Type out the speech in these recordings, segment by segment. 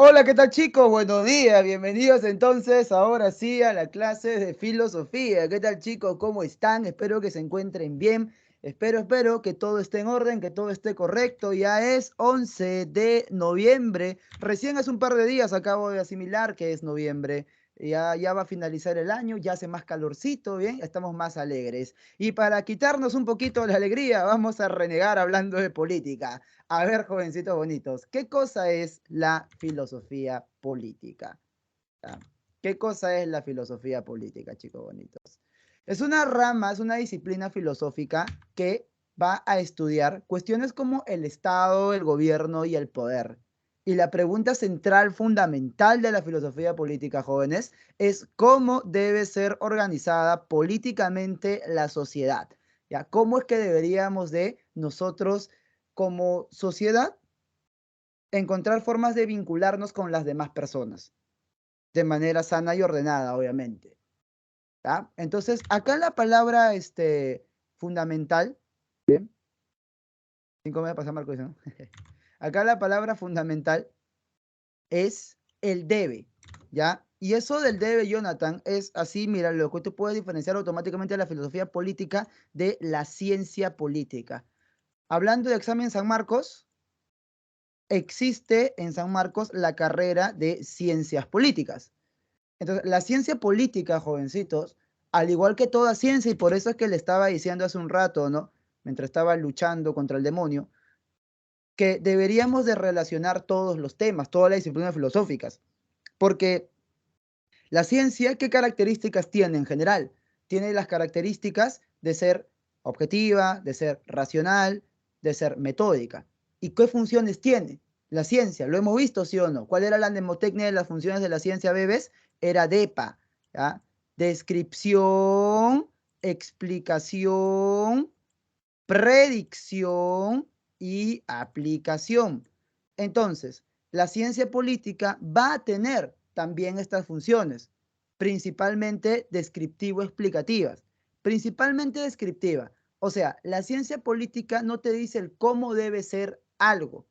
Hola, ¿qué tal chicos? Buenos días, bienvenidos entonces ahora sí a la clase de filosofía. ¿Qué tal chicos? ¿Cómo están? Espero que se encuentren bien. Espero que todo esté en orden, que todo esté correcto. Ya es 11 de noviembre. Recién hace un par de días acabo de asimilar que es noviembre. Ya va a finalizar el año, ya hace más calorcito, ¿bien? Estamos más alegres. Y para quitarnos un poquito la alegría, vamos a renegar hablando de política. A ver, jovencitos bonitos, ¿qué cosa es la filosofía política? ¿Ah? ¿Qué cosa es la filosofía política, chicos bonitos? Es una rama, es una disciplina filosófica que va a estudiar cuestiones como el Estado, el gobierno y el poder. Y la pregunta central, fundamental de la filosofía política, jóvenes, es cómo debe ser organizada políticamente la sociedad. ¿Ya? ¿Cómo es que deberíamos de nosotros como sociedad encontrar formas de vincularnos con las demás personas de manera sana y ordenada, obviamente? ¿Ya? Entonces, acá la palabra fundamental, ¿bien? 5 me pasa Marco, dice, ¿no? Acá la palabra fundamental es el debe, ¿ya? Y eso del debe, Jonathan, es así, mira, lo que tú puedes diferenciar automáticamente la filosofía política de la ciencia política. Hablando de examen San Marcos, existe en San Marcos la carrera de ciencias políticas. Entonces, la ciencia política, jovencitos, al igual que toda ciencia, y por eso es que le estaba diciendo hace un rato, ¿no? Mientras estaba luchando contra el demonio, que deberíamos de relacionar todos los temas, todas las disciplinas filosóficas, porque la ciencia, ¿qué características tiene en general? Tiene las características de ser objetiva, de ser racional, de ser metódica. ¿Y qué funciones tiene? La ciencia, ¿lo hemos visto, sí o no? ¿Cuál era la mnemotecnia de las funciones de la ciencia, bebés? Era DEPA, ¿ya? Descripción, explicación, predicción y aplicación. Entonces, la ciencia política va a tener también estas funciones, principalmente descriptivo-explicativas, principalmente descriptiva. O sea, la ciencia política no te dice el cómo debe ser algo,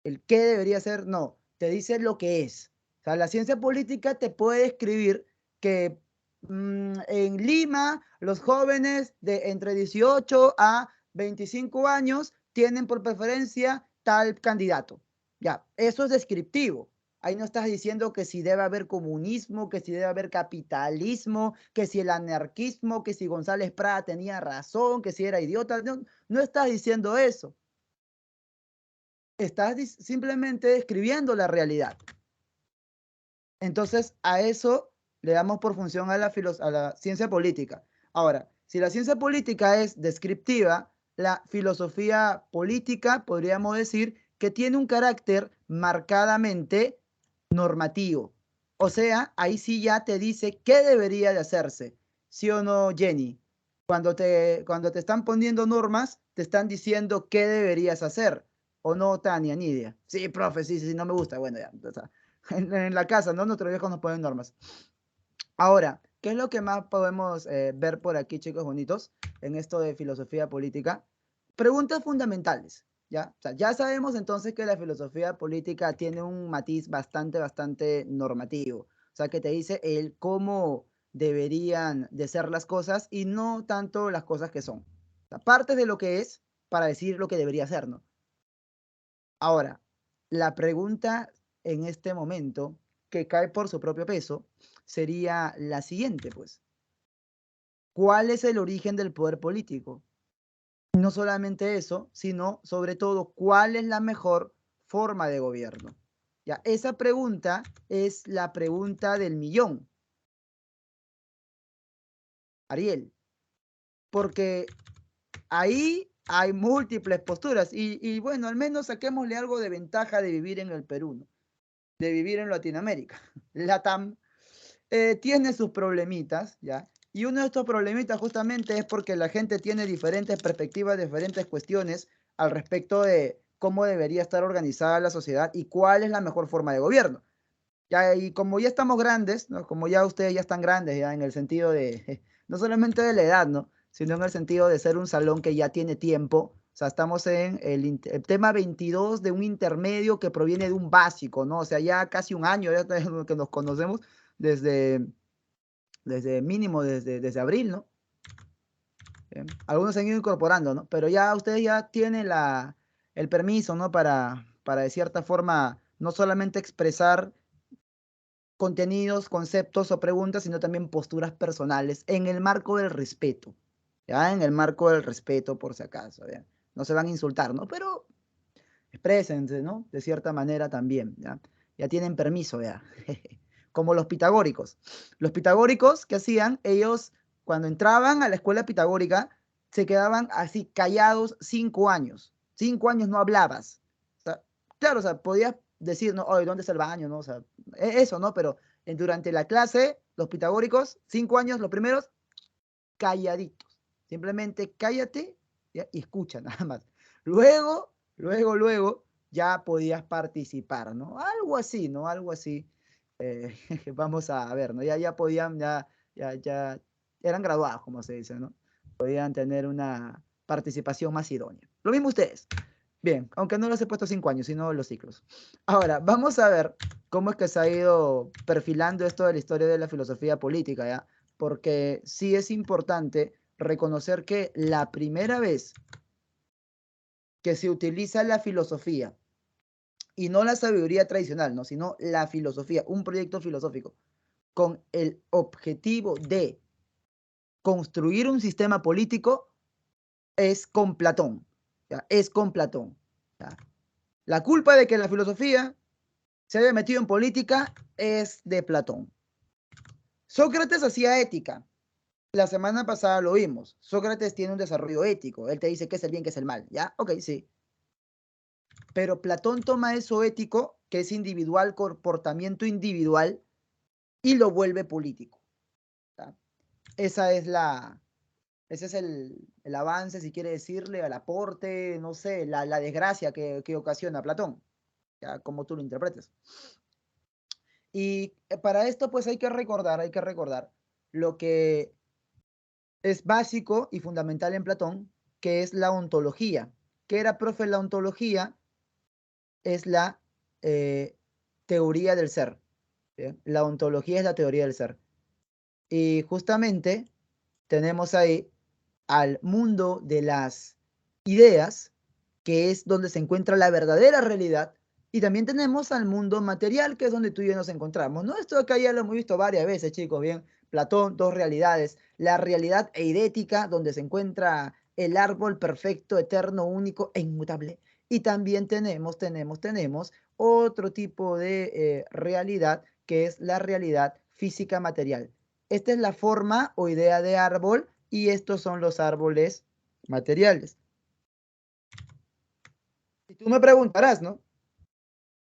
el qué debería ser, no, te dice lo que es. O sea, la ciencia política te puede escribir que en Lima los jóvenes de entre 18 a 25 años tienen por preferencia tal candidato. Ya, eso es descriptivo. Ahí no estás diciendo que si debe haber comunismo, que si debe haber capitalismo, que si el anarquismo, que si González Prada tenía razón, que si era idiota. No, no estás diciendo eso. Estás simplemente describiendo la realidad. Entonces, a eso le damos por función a la ciencia política. Ahora, si la ciencia política es descriptiva, la filosofía política podríamos decir que tiene un carácter marcadamente normativo. O sea, ahí sí ya te dice qué debería de hacerse. ¿Sí o no, Jenny? Cuando te están poniendo normas, te están diciendo qué deberías hacer. ¿O no, Tania, Nidia? Sí, profe, sí, sí, no me gusta. Bueno, ya. O sea, en la casa, ¿no? Nuestros viejos nos ponen normas. Ahora, ¿qué es lo que más podemos ver por aquí, chicos bonitos, en esto de filosofía política? Preguntas fundamentales, ¿ya? O sea, ya sabemos entonces que la filosofía política tiene un matiz bastante normativo. O sea, que te dice el cómo deberían de ser las cosas y no tanto las cosas que son. O sea, partes de lo que es para decir lo que debería ser, ¿no? Ahora, la pregunta en este momento, que cae por su propio peso, sería la siguiente, pues. ¿Cuál es el origen del poder político? No solamente eso, sino sobre todo, ¿cuál es la mejor forma de gobierno? Ya, esa pregunta es la pregunta del millón, Ariel, porque ahí hay múltiples posturas y bueno, al menos saquémosle algo de ventaja de vivir en el Perú, ¿no? De vivir en Latinoamérica. Latam tiene sus problemitas, ¿ya? Y uno de estos problemitas justamente es porque la gente tiene diferentes perspectivas, diferentes cuestiones al respecto de cómo debería estar organizada la sociedad y cuál es la mejor forma de gobierno. Ya, y como ya estamos grandes, ¿no? Como ya ustedes ya están grandes, ya en el sentido de, no solamente de la edad, ¿no? Sino en el sentido de ser un salón que ya tiene tiempo, O sea, estamos en el tema 22 de un intermedio que proviene de un básico, ¿no? O sea, ya casi un año ya que nos conocemos desde mínimo, desde abril, ¿no? Algunos se han ido incorporando, ¿no? Pero ya ustedes ya tienen el permiso, ¿no? Para de cierta forma no solamente expresar contenidos, conceptos o preguntas, sino también posturas personales en el marco del respeto, ¿ya? En el marco del respeto, por si acaso, ¿ya? No se van a insultar, ¿no? Pero exprésense, ¿no? De cierta manera también, ¿ya? Ya tienen permiso, ¿ya? Como los pitagóricos. Los pitagóricos, ¿qué hacían? Ellos, cuando entraban a la escuela pitagórica, se quedaban así callados 5 años. 5 años no hablabas. O sea, claro, o sea, podías decir, no, oye, ¿dónde está el baño? ¿No? O sea, eso, ¿no? Pero durante la clase, los pitagóricos, 5 años, los primeros, calladitos. Simplemente cállate, ¿ya? Y escucha nada más. Luego, ya podías participar, ¿no? Algo así, ¿no? Algo así. Eh, vamos a ver, ¿no? Ya podían, ya eran graduados, como se dice, ¿no? Podían tener una participación más idónea. Lo mismo ustedes. Bien, aunque no los he puesto 5 años, sino los ciclos. Ahora, vamos a ver cómo es que se ha ido perfilando esto de la historia de la filosofía política, ¿ya? Porque sí es importante reconocer que la primera vez que se utiliza la filosofía, y no la sabiduría tradicional, ¿no? Sino la filosofía, un proyecto filosófico, con el objetivo de construir un sistema político, es con Platón, ¿ya? Es con Platón, ¿ya? La culpa de que la filosofía se haya metido en política es de Platón. Sócrates hacía ética. La semana pasada lo vimos. Sócrates tiene un desarrollo ético. Él te dice qué es el bien, qué es el mal. ¿Ya? Ok, sí. Pero Platón toma eso ético, que es individual, comportamiento individual, y lo vuelve político. ¿Ya? Esa es ese es el avance, si quiere decirle, al aporte, no sé, la desgracia que ocasiona Platón, ¿ya? Como tú lo interpretes. Y para esto, pues hay que recordar lo que es básico y fundamental en Platón, que es la ontología. ¿Qué era, profe? La ontología es la teoría del ser. ¿Bien? La ontología es la teoría del ser. Y justamente tenemos ahí al mundo de las ideas, que es donde se encuentra la verdadera realidad, y también tenemos al mundo material, que es donde tú y yo nos encontramos, ¿no? Esto acá ya lo hemos visto varias veces, chicos, bien. Platón, dos realidades, la realidad eidética, donde se encuentra el árbol perfecto, eterno, único e inmutable, y también tenemos otro tipo de realidad, que es la realidad física material. Esta es la forma o idea de árbol y estos son los árboles materiales. Y tú me preguntarás, ¿no?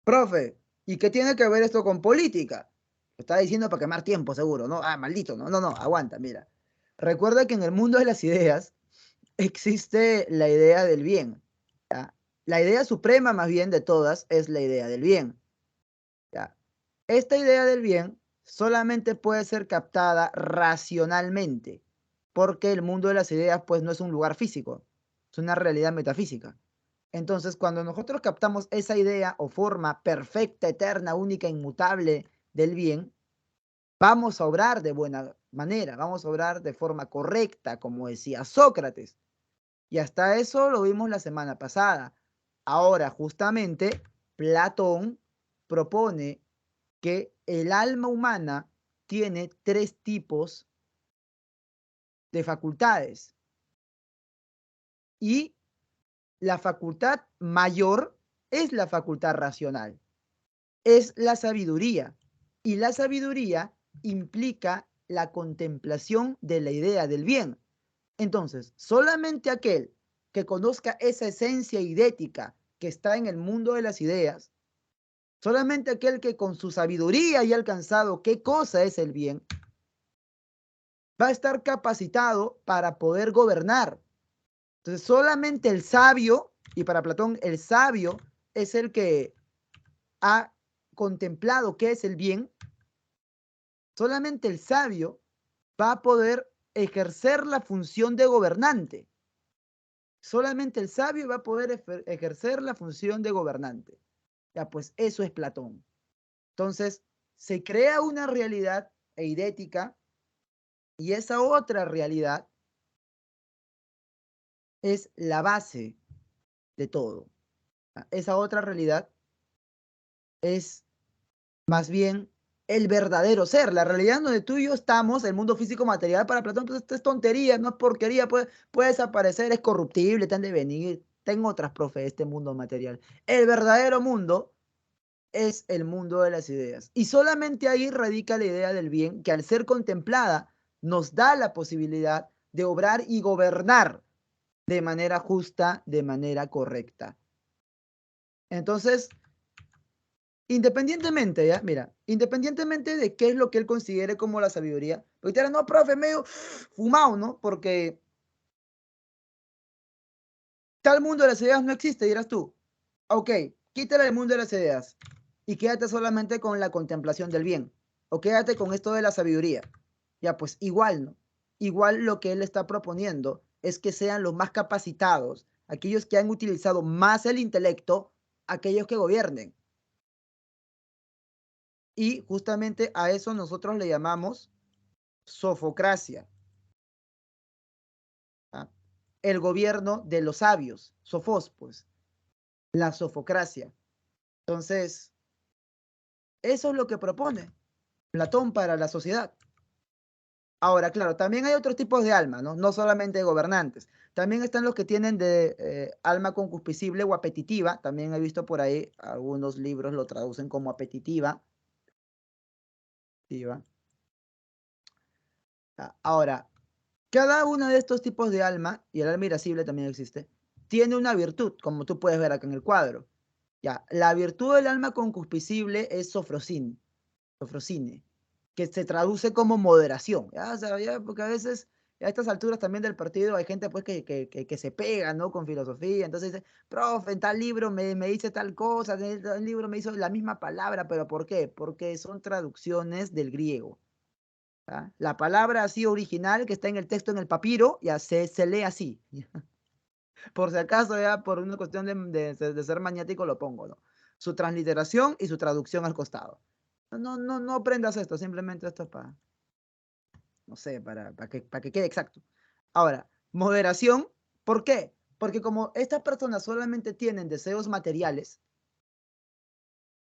Profe, ¿y qué tiene que ver esto con política? Lo está diciendo para quemar tiempo, seguro, ¿no? Ah, maldito, no, aguanta, mira. Recuerda que en el mundo de las ideas existe la idea del bien, ¿ya? La idea suprema más bien de todas es la idea del bien, ¿ya? Esta idea del bien solamente puede ser captada racionalmente, porque el mundo de las ideas pues no es un lugar físico, es una realidad metafísica. Entonces, cuando nosotros captamos esa idea o forma perfecta, eterna, única, inmutable del bien, vamos a obrar de buena manera, vamos a obrar de forma correcta, como decía Sócrates. Y hasta eso lo vimos la semana pasada. Ahora, justamente, Platón propone que el alma humana tiene tres tipos de facultades y la facultad mayor es la facultad racional, es la sabiduría, y la sabiduría implica la contemplación de la idea del bien. Entonces, solamente aquel que conozca esa esencia idética que está en el mundo de las ideas, solamente aquel que con su sabiduría haya alcanzado qué cosa es el bien, va a estar capacitado para poder gobernar. Entonces, solamente el sabio, y para Platón el sabio es el que ha contemplado qué es el bien, solamente el sabio va a poder ejercer la función de gobernante. Solamente el sabio va a poder ejercer la función de gobernante. Ya, pues eso es Platón. Entonces, se crea una realidad eidética y esa otra realidad es la base de todo. Esa otra realidad es más bien el verdadero ser, la realidad donde tú y yo estamos, el mundo físico material para Platón, pues esto es tontería, no es porquería, puede desaparecer, es corruptible, tan de venir, tengo otras profes, este mundo material. El verdadero mundo es el mundo de las ideas. Y solamente ahí radica la idea del bien, que al ser contemplada nos da la posibilidad de obrar y gobernar de manera justa, de manera correcta. Entonces, independientemente, ya, mira, independientemente de qué es lo que él considere como la sabiduría, porque ahora no, profe, medio fumado, ¿no? Porque tal mundo de las ideas no existe, dirás tú. Ok, quítale el mundo de las ideas y quédate solamente con la contemplación del bien. O quédate con esto de la sabiduría. Ya, pues igual, ¿no? Igual lo que él está proponiendo es que sean los más capacitados, aquellos que han utilizado más el intelecto, aquellos que gobiernen. Y justamente a eso nosotros le llamamos sofocracia. ¿Ah? El gobierno de los sabios, sofos, pues, la sofocracia. Entonces, eso es lo que propone Platón para la sociedad. Ahora, claro, también hay otros tipos de alma, ¿no? No solamente de gobernantes. También están los que tienen de alma concupiscible o apetitiva. También he visto por ahí algunos libros lo traducen como apetitiva. Ahora, cada uno de estos tipos de alma, y el alma irascible también existe, tiene una virtud, como tú puedes ver acá en el cuadro. Ya, la virtud del alma concupiscible es sofrosine, que se traduce como moderación. ¿Ya? O sea, ya, porque a veces a estas alturas también del partido hay gente pues que se pega, ¿no? Con filosofía. Entonces dice, profe, en tal libro me dice tal cosa, en tal libro me hizo la misma palabra, pero ¿por qué? Porque son traducciones del griego. ¿Ya? La palabra así original que está en el texto en el papiro, ya se lee así. Por si acaso, ya por una cuestión de ser maniático lo pongo, ¿no? Su transliteración y su traducción al costado. No aprendas esto, simplemente esto es para, no sé, para que quede exacto. Ahora, moderación, ¿por qué? Porque como estas personas solamente tienen deseos materiales,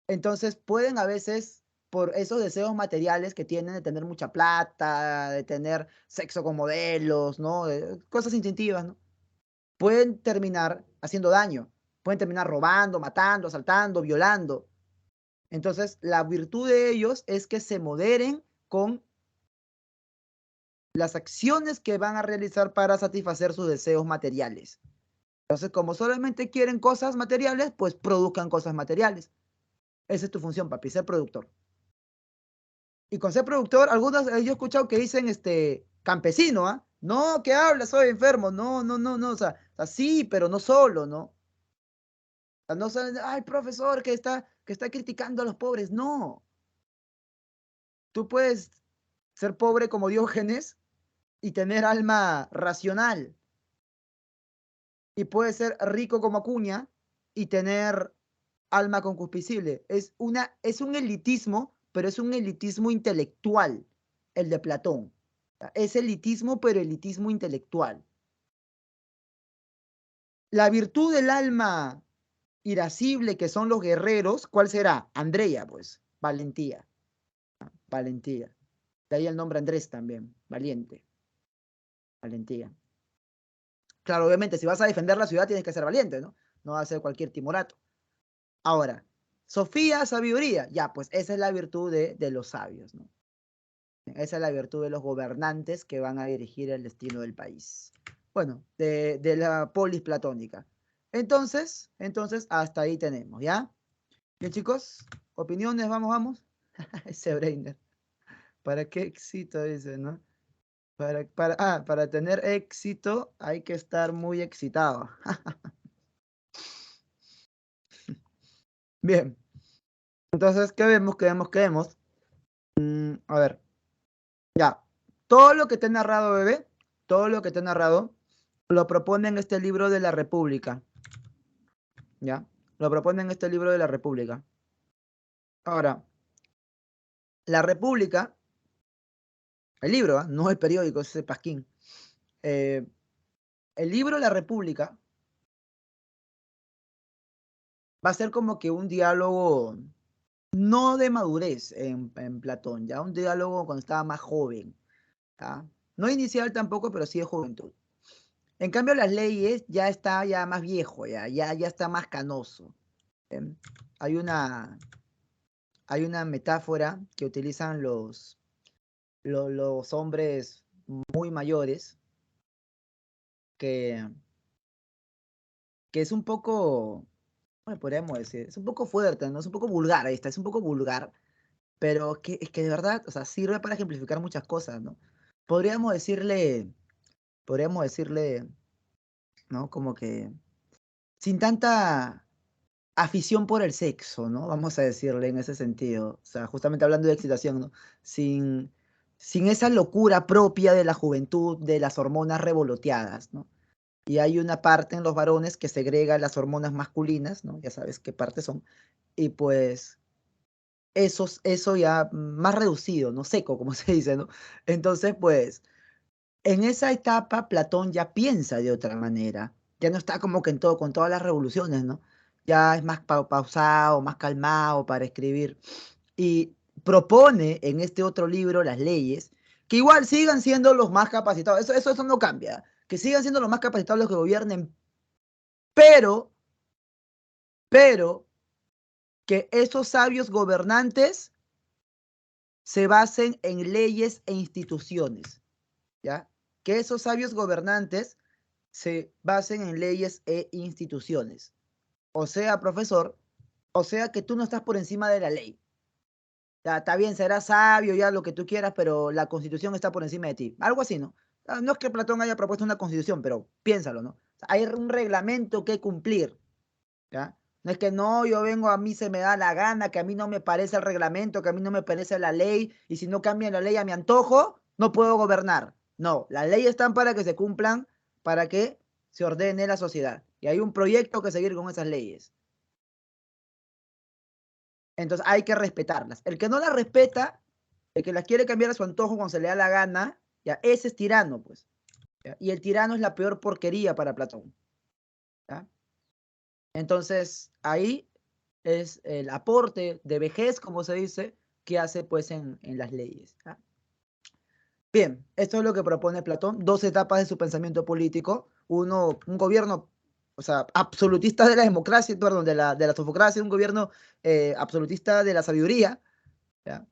entonces pueden a veces, por esos deseos materiales que tienen de tener mucha plata, de tener sexo con modelos, ¿no? Cosas instintivas, ¿no? Pueden terminar haciendo daño, pueden terminar robando, matando, asaltando, violando. Entonces, la virtud de ellos es que se moderen con las acciones que van a realizar para satisfacer sus deseos materiales. Entonces, como solamente quieren cosas materiales, pues produzcan cosas materiales. Esa es tu función, papi, ser productor. Y con ser productor, algunos yo he escuchado que dicen campesino, ¿ah? No, ¿qué hablas? Soy enfermo. No. O sea, sí, pero no solo, ¿no? O sea, no solo, ay, profesor, que está criticando a los pobres. No. Tú puedes ser pobre como Diógenes y tener alma racional. Y puedes ser rico como Acuña y tener alma concupiscible. Es un elitismo, pero es un elitismo intelectual, el de Platón. Es elitismo, pero elitismo intelectual. La virtud del alma irascible que son los guerreros, ¿cuál será? Andrea, pues, valentía, valentía. De ahí el nombre Andrés también, valiente, valentía. Claro, obviamente, si vas a defender la ciudad tienes que ser valiente, ¿no? No vas a ser cualquier timorato. Ahora, Sofía, sabiduría, ya, pues esa es la virtud de los sabios, ¿no? Esa es la virtud de los gobernantes que van a dirigir el destino del país. Bueno, de la polis platónica. Entonces, hasta ahí tenemos, ¿ya? Bien, chicos, opiniones, vamos. Ese brainer. ¿Para qué éxito dice, no? Para tener éxito hay que estar muy excitado. Bien, entonces, ¿qué vemos? ¿Qué vemos? A ver, ya. Todo lo que te he narrado, bebé, todo lo que te he narrado Lo propone en este libro de la República. ¿Ya? Lo propone en este libro de la República. Ahora, la República, el libro, ¿eh? No el periódico, ese pasquín. El libro La República va a ser como que un diálogo, no de madurez en Platón, ya un diálogo cuando estaba más joven. ¿Ya? No inicial tampoco, pero sí de juventud. En cambio, las leyes ya está ya más viejo, ya está más canoso. ¿Eh? Hay una, hay una metáfora que utilizan los hombres muy mayores que, que es un poco, bueno, podríamos decir, es un poco fuerte, ¿no? Es un poco vulgar, ahí está, es un poco vulgar, pero es que de verdad, o sea, sirve para ejemplificar muchas cosas, ¿no? Podríamos decirle, podríamos decirle, ¿no? Como que sin tanta afición por el sexo, ¿no? Vamos a decirle en ese sentido, o sea, justamente hablando de excitación, ¿no? Sin esa locura propia de la juventud, de las hormonas revoloteadas, ¿no? Y hay una parte en los varones que segrega las hormonas masculinas, ¿no? Ya sabes qué partes son. Y pues eso ya más reducido, ¿no? Seco, como se dice, ¿no? Entonces, pues, en esa etapa Platón ya piensa de otra manera. Ya no está como que en todo, con todas las revoluciones, ¿no? Ya es más pausado, más calmado para escribir. Y propone en este otro libro las leyes, que igual sigan siendo los más capacitados. Eso no cambia. Que sigan siendo los más capacitados los que gobiernen, pero, pero, que esos sabios gobernantes se basen en leyes e instituciones, ¿ya? Que esos sabios gobernantes se basen en leyes e instituciones. O sea, profesor, o sea que tú no estás por encima de la ley. Ya, está bien, serás sabio, ya lo que tú quieras, pero la constitución está por encima de ti. Algo así, ¿no? No es que Platón haya propuesto una constitución, pero piénsalo, ¿no? Hay un reglamento que cumplir, ¿ya? No es que no, yo vengo, a mí se me da la gana, que a mí no me parece el reglamento, que a mí no me parece la ley, y si no cambian la ley a mi antojo, no puedo gobernar. No, las leyes están para que se cumplan, para que se ordene la sociedad. Y hay un proyecto que seguir con esas leyes. Entonces hay que respetarlas. El que no las respeta, el que las quiere cambiar a su antojo cuando se le da la gana, ya, ese es tirano, pues. ¿Ya? Y el tirano es la peor porquería para Platón. ¿Ya? Entonces, ahí es el aporte de vejez, como se dice, que hace pues en las leyes. ¿Ya? Bien, esto es lo que propone Platón, dos etapas de su pensamiento político. Uno, un gobierno, o sea, absolutista de la democracia, perdón, de la sofocracia, un gobierno absolutista de la sabiduría, ¿ya?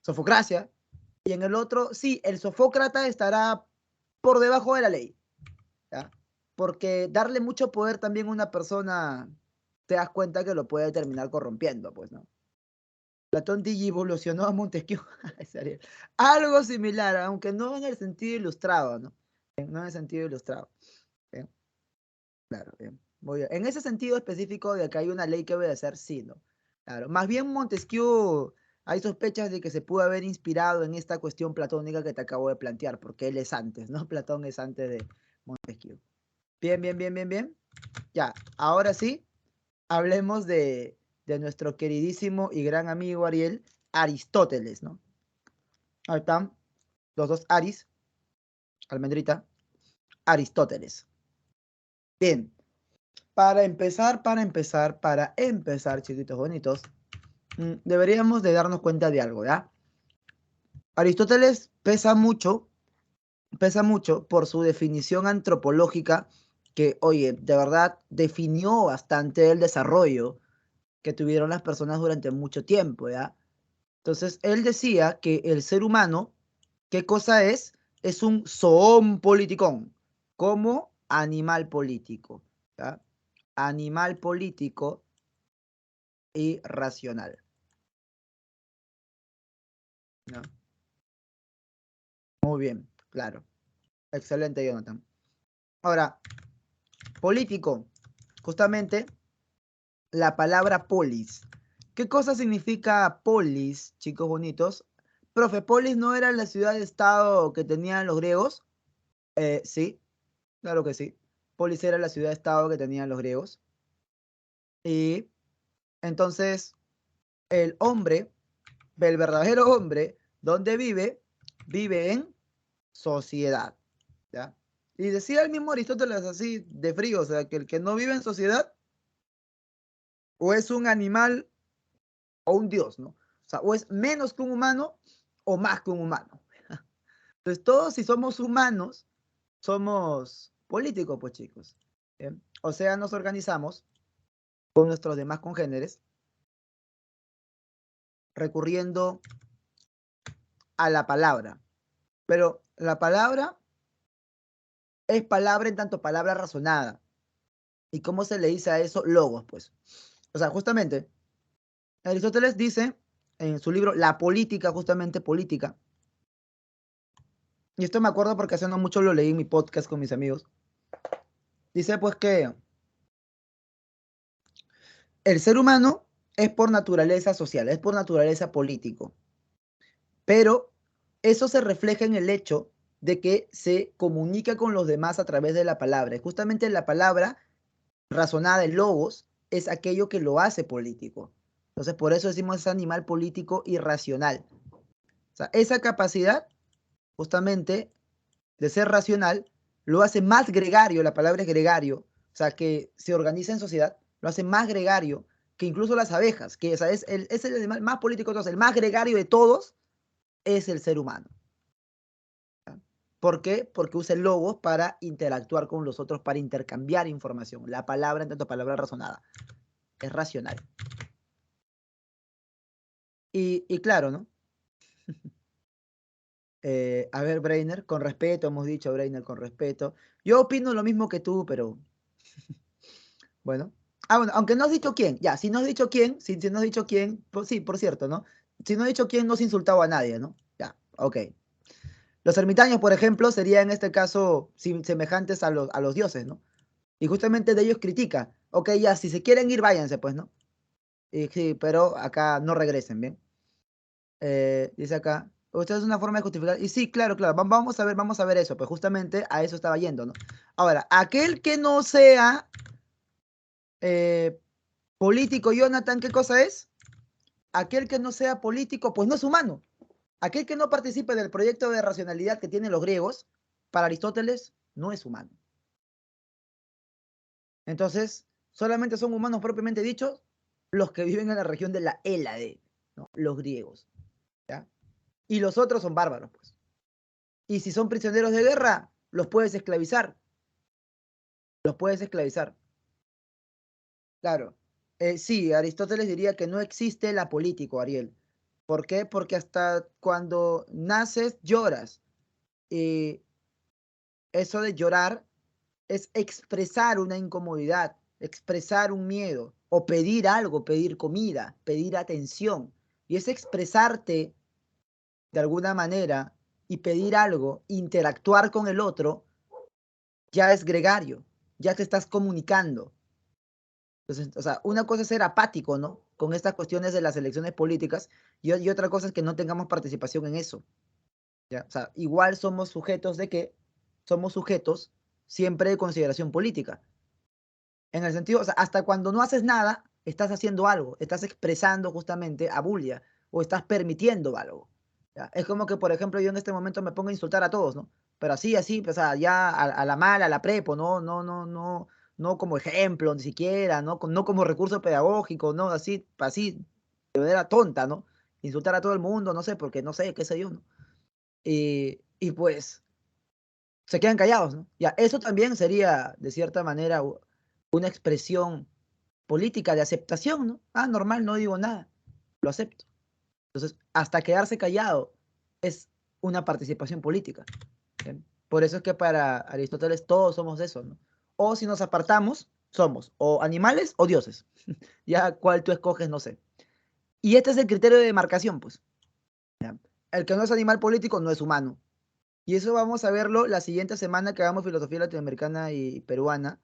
Sofocracia. Y en el otro, sí, el sofócrata estará por debajo de la ley, ¿ya? Porque darle mucho poder también a una persona, te das cuenta que lo puede terminar corrompiendo, pues, ¿no? Platón evolucionó a Montesquieu. Algo similar, aunque no en el sentido ilustrado, ¿no? No en el sentido ilustrado. Bien, claro, bien. Muy bien. En ese sentido específico de que hay una ley que obedecer, sí, ¿no? Claro. Más bien Montesquieu, hay sospechas de que se pudo haber inspirado en esta cuestión platónica que te acabo de plantear, porque él es antes, ¿no? Platón es antes de Montesquieu. Bien, bien, bien, bien, bien. Ya, ahora sí, hablemos de nuestro queridísimo y gran amigo Ariel, Aristóteles, ¿no? Ahí están los dos Aris, almendrita, Aristóteles. Bien, para empezar, chiquitos bonitos, deberíamos de darnos cuenta de algo, ¿ya? Aristóteles pesa mucho por su definición antropológica que, oye, de verdad definió bastante el desarrollo que tuvieron las personas durante mucho tiempo, ¿ya? Entonces, él decía que el ser humano, ¿qué cosa es? Es un zoon politicón, como animal político, ¿ya? Animal político y racional, ¿no? Muy bien, claro. Excelente, Jonathan. Ahora, político, justamente la palabra polis. ¿Qué cosa significa polis, chicos bonitos? Profe, polis no era la ciudad-estado que tenían los griegos. Sí. Claro que sí. Polis era la ciudad-estado que tenían los griegos. Y entonces el hombre, el verdadero hombre, ¿dónde vive? Vive en sociedad, ¿ya? Y decía el mismo Aristóteles así de frío, o sea, que el que no vive en sociedad o es un animal o un dios, ¿no? O sea, o es menos que un humano o más que un humano. Entonces, todos si somos humanos, somos políticos, pues chicos. ¿Bien? O sea, nos organizamos con nuestros demás congéneres recurriendo a la palabra. Pero la palabra es palabra en tanto palabra razonada. ¿Y cómo se le dice a eso? Logos, pues. O sea, justamente, Aristóteles dice en su libro La política, justamente política, y esto me acuerdo porque hace no mucho lo leí en mi podcast con mis amigos, dice pues que el ser humano es por naturaleza social, es por naturaleza político, pero eso se refleja en el hecho de que se comunica con los demás a través de la palabra. Y justamente la palabra razonada, el logos, es aquello que lo hace político. Entonces, por eso decimos es animal político irracional. O sea, esa capacidad, justamente, de ser racional, lo hace más gregario, la palabra es gregario, o sea, que se organiza en sociedad, lo hace más gregario que incluso las abejas, que o sea, es el animal más político de todos, el más gregario de todos es el ser humano. ¿Ya? ¿Por qué? Porque usa el logos para interactuar con los otros, para intercambiar información. La palabra, en tanto palabra razonada, es racional. Y claro, ¿no? A ver, Breiner, con respeto, hemos dicho, Breiner, con respeto. Yo opino lo mismo que tú, pero bueno. Ah, bueno, aunque no has dicho quién, ya, si no has dicho quién, si no has dicho quién, pues sí, por cierto, ¿no? Si no has dicho quién, no has insultado a nadie, ¿no? Ya, ok. Los ermitaños, por ejemplo, serían en este caso semejantes a los dioses, ¿no? Y justamente de ellos critica, ok, ya, si se quieren ir, váyanse, pues, ¿no? Y sí, pero acá no regresen, ¿bien? Dice acá, usted es una forma de justificar. Y sí, claro, claro, vamos a ver eso, pues justamente a eso estaba yendo, ¿no? Ahora, aquel que no sea eh, político, Jonathan, ¿qué cosa es? Aquel que no sea político, pues no es humano. Aquel que no participe del proyecto de racionalidad que tienen los griegos, para Aristóteles, no es humano. Entonces, solamente son humanos propiamente dichos los que viven en la región de la Hélade, ¿no? Los griegos, ¿ya? Y los otros son bárbaros, pues. Y si son prisioneros de guerra, los puedes esclavizar. Los puedes esclavizar. Claro. Sí, Aristóteles diría que no existe la política, Ariel. ¿Por qué? Porque hasta cuando naces lloras. Y eso de llorar es expresar una incomodidad, expresar un miedo o pedir algo, pedir comida, pedir atención. Y es expresarte de alguna manera y pedir algo, interactuar con el otro, ya es gregario, ya te estás comunicando. Entonces, o sea, una cosa es ser apático, ¿no? Con estas cuestiones de las elecciones políticas y otra cosa es que no tengamos participación en eso. ¿Ya? O sea, igual somos sujetos de que somos sujetos siempre de consideración política. En el sentido, o sea, hasta cuando no haces nada, estás haciendo algo, estás expresando justamente abulia o estás permitiendo algo. ¿Ya? Es como que, por ejemplo, yo en este momento me pongo a insultar a todos, ¿no? Pero así, pues, o sea, ya a la mala, a la prepo, no como ejemplo, ni siquiera, no como recurso pedagógico, no, así, de manera tonta, ¿no? Insultar a todo el mundo, no sé, porque no sé, qué sé yo, ¿no? Y pues se quedan callados, ¿no? Ya, eso también sería, de cierta manera, una expresión política de aceptación, ¿no? Ah, normal, no digo nada, lo acepto. Entonces, hasta quedarse callado es una participación política. ¿Bien? Por eso es que para Aristóteles todos somos eso, ¿no? O si nos apartamos, somos o animales o dioses. Ya cuál tú escoges, no sé. Y este es el criterio de demarcación, pues. ¿Ya? El que no es animal político no es humano. Y eso vamos a verlo la siguiente semana que hagamos filosofía latinoamericana y peruana.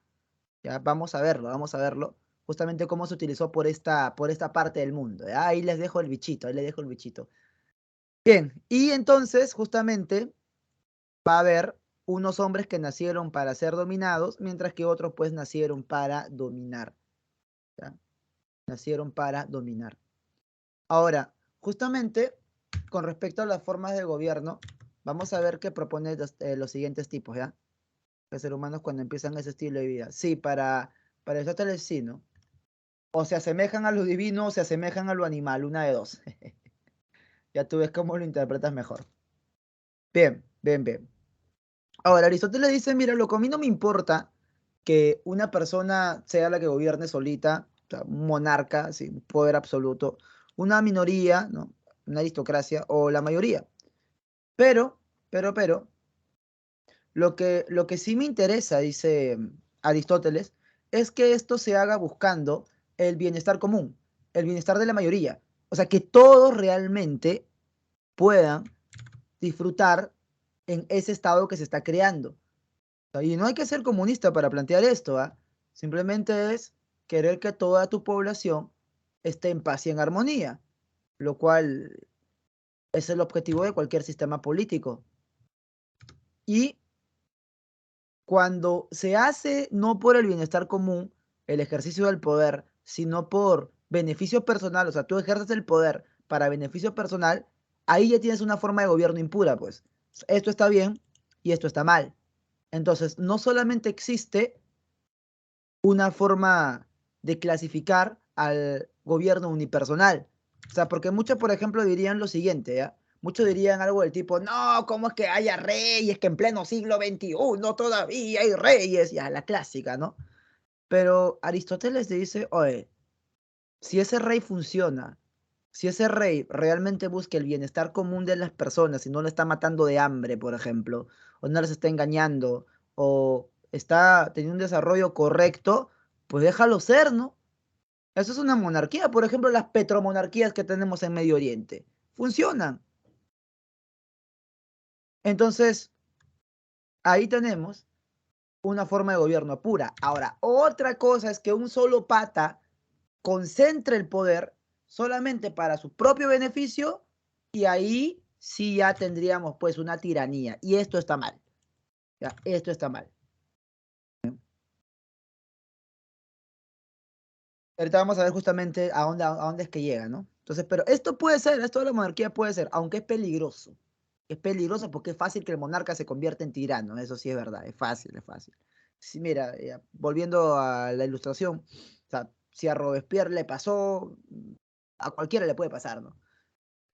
Ya, vamos a verlo. Justamente cómo se utilizó por esta parte del mundo. ¿Ya? Ahí les dejo el bichito, ahí les dejo el bichito. Bien, y entonces justamente va a haber unos hombres que nacieron para ser dominados, mientras que otros pues nacieron para dominar. ¿Ya? Nacieron para dominar. Ahora, justamente con respecto a las formas de gobierno, vamos a ver qué propone los siguientes tipos, ¿ya? Los seres humanos cuando empiezan ese estilo de vida. Sí, para Aristóteles sí, ¿no? O se asemejan a lo divino o se asemejan a lo animal, una de dos. Ya tú ves cómo lo interpretas mejor. Bien, bien, bien. Ahora, Aristóteles dice, mira, lo que a mí no me importa que una persona sea la que gobierne solita, o sea, un monarca, sin poder absoluto, una minoría, ¿no? Una aristocracia o la mayoría. Pero, lo que sí me interesa, dice Aristóteles, es que esto se haga buscando el bienestar común, el bienestar de la mayoría. O sea, que todos realmente puedan disfrutar en ese estado que se está creando. Y no hay que ser comunista para plantear esto, ¿ah? Simplemente es querer que toda tu población esté en paz y en armonía, lo cual es el objetivo de cualquier sistema político. Y cuando se hace no por el bienestar común, el ejercicio del poder, sino por beneficio personal, o sea, tú ejerces el poder para beneficio personal, ahí ya tienes una forma de gobierno impura, pues. Esto está bien y esto está mal. Entonces, no solamente existe una forma de clasificar al gobierno unipersonal. O sea, porque muchos, por ejemplo, dirían lo siguiente, ¿ya? Muchos dirían algo del tipo, no, ¿cómo es que haya reyes que en pleno siglo XXI todavía hay reyes? Ya, la clásica, ¿no? Pero Aristóteles te dice, oye, si ese rey funciona, si ese rey realmente busca el bienestar común de las personas y no le está matando de hambre, por ejemplo, o no les está engañando, o está teniendo un desarrollo correcto, pues déjalo ser, ¿no? Eso es una monarquía. Por ejemplo, las petromonarquías que tenemos en Medio Oriente. Funcionan. Entonces, ahí tenemos una forma de gobierno pura. Ahora, otra cosa es que un solo pata concentre el poder solamente para su propio beneficio y ahí sí ya tendríamos pues una tiranía. Y esto está mal. ¿Ya? Esto está mal. Ahorita vamos a ver justamente a dónde es que llega, ¿no? Entonces, pero esto puede ser, esto de la monarquía puede ser, aunque es peligroso. Es peligroso porque es fácil que el monarca se convierta en tirano, eso sí es verdad, es fácil, es fácil. Sí, mira, volviendo a la ilustración, o sea, si a Robespierre le pasó, a cualquiera le puede pasar, ¿no?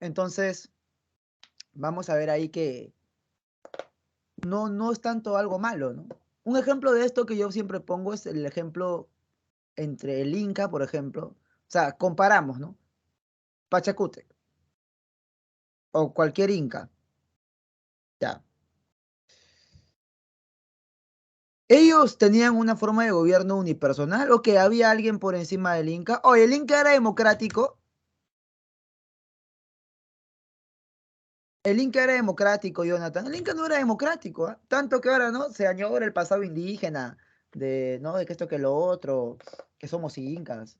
Entonces, vamos a ver ahí que no es tanto algo malo, ¿no? Un ejemplo de esto que yo siempre pongo es el ejemplo entre el Inca, por ejemplo. O sea, comparamos, ¿no? Pachacútec o cualquier Inca. Ya. Ellos tenían una forma de gobierno unipersonal o que había alguien por encima del Inca. Oye, el Inca era democrático. El Inca era democrático, Jonathan. El Inca no era democrático, ¿ah? Tanto que ahora, ¿no? Se añora el pasado indígena, de, ¿no? De que esto que lo otro, que somos incas.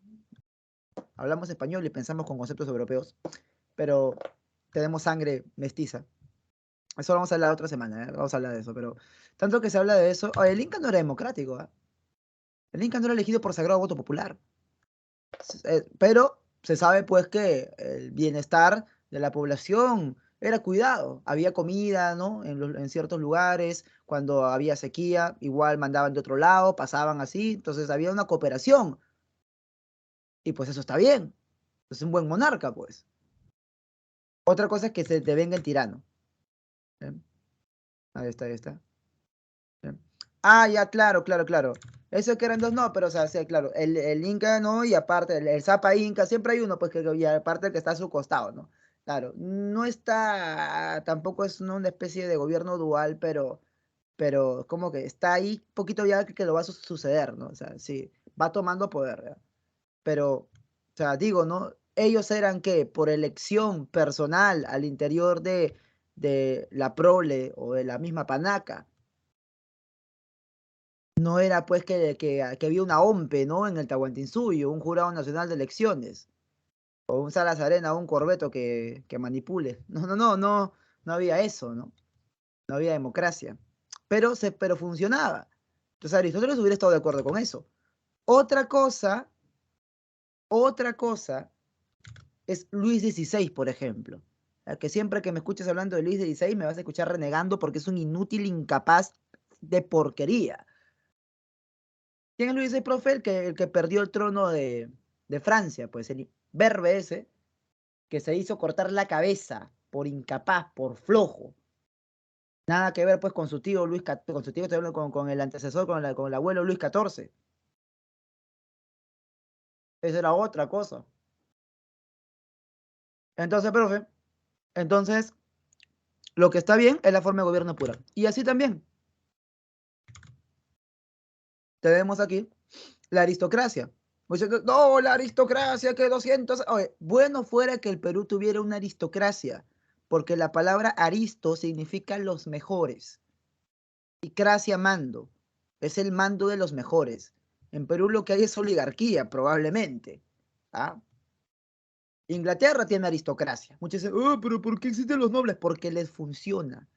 Hablamos español y pensamos con conceptos europeos, pero tenemos sangre mestiza. Eso lo vamos a hablar otra semana, ¿eh? Vamos a hablar de eso, pero tanto que se habla de eso. Oye, el Inca no era democrático, ¿ah? El Inca no era elegido por sagrado voto popular. Pero se sabe pues que el bienestar de la población era cuidado. Había comida, ¿no? En ciertos lugares, cuando había sequía, igual mandaban de otro lado, pasaban así. Entonces había una cooperación. Y pues eso está bien. Es un buen monarca, pues. Otra cosa es que se te venga el tirano. ¿Eh? Ahí está, ahí está. ¿Eh? Ah, ya, claro, claro, claro. Eso que eran dos, no, pero o sea, sí, claro, el Inca, ¿no? Y aparte, el Zapa Inca, siempre hay uno, pues, y aparte el que está a su costado, ¿no? Claro, no está, tampoco es una especie de gobierno dual, pero como que está ahí, poquito ya que lo va a suceder, ¿no? O sea, sí, va tomando poder, ¿ya? Pero, o sea, digo, ¿no? Ellos eran que por elección personal al interior de la prole o de la misma panaca. No era pues que había una OMPE, ¿no? En el Tahuantinsuyo, un jurado nacional de elecciones, o un Salas Arena, o un Corbeto que manipule. No había eso, ¿no? No había democracia. pero funcionaba. Entonces Aristóteles hubiera estado de acuerdo con eso. Otra cosa es Luis XVI, por ejemplo. Que siempre que me escuches hablando de Luis XVI me vas a escuchar renegando porque es un inútil incapaz de porquería. ¿Quién es Luis XVI, profe? El que perdió el trono de Francia, pues el imberbe ese, que se hizo cortar la cabeza por incapaz, por flojo. Nada que ver pues con su tío Luis XIV, con su tío, con el antecesor, con el abuelo Luis XIV. Esa era otra cosa. Entonces, profe, lo que está bien es la forma de gobierno pura. Y así también tenemos aquí la aristocracia. No, la aristocracia, que 200. Oye, bueno fuera que el Perú tuviera una aristocracia, porque la palabra aristo significa los mejores. Y cracia, mando. Es el mando de los mejores. En Perú lo que hay es oligarquía, probablemente. ¿Ah? Inglaterra tiene aristocracia. Muchos dicen, oh, pero ¿por qué existen los nobles? Porque les funciona.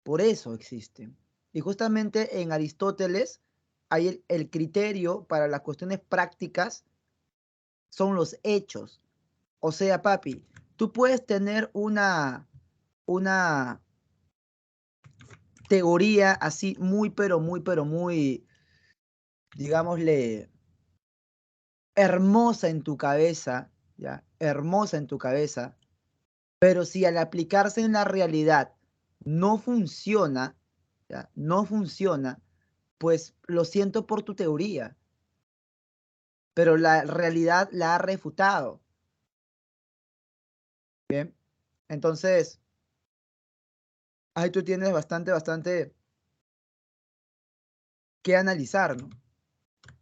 Por eso existen. Y justamente en Aristóteles hay el criterio para las cuestiones prácticas son los hechos. O sea, papi, tú puedes tener una teoría así muy, pero muy, digámosle, hermosa en tu cabeza, ¿ya? Hermosa en tu cabeza, pero si al aplicarse en la realidad no funciona, ¿ya? No funciona, pues lo siento por tu teoría, pero la realidad la ha refutado. Bien, entonces ahí tú tienes bastante que analizar, ¿no?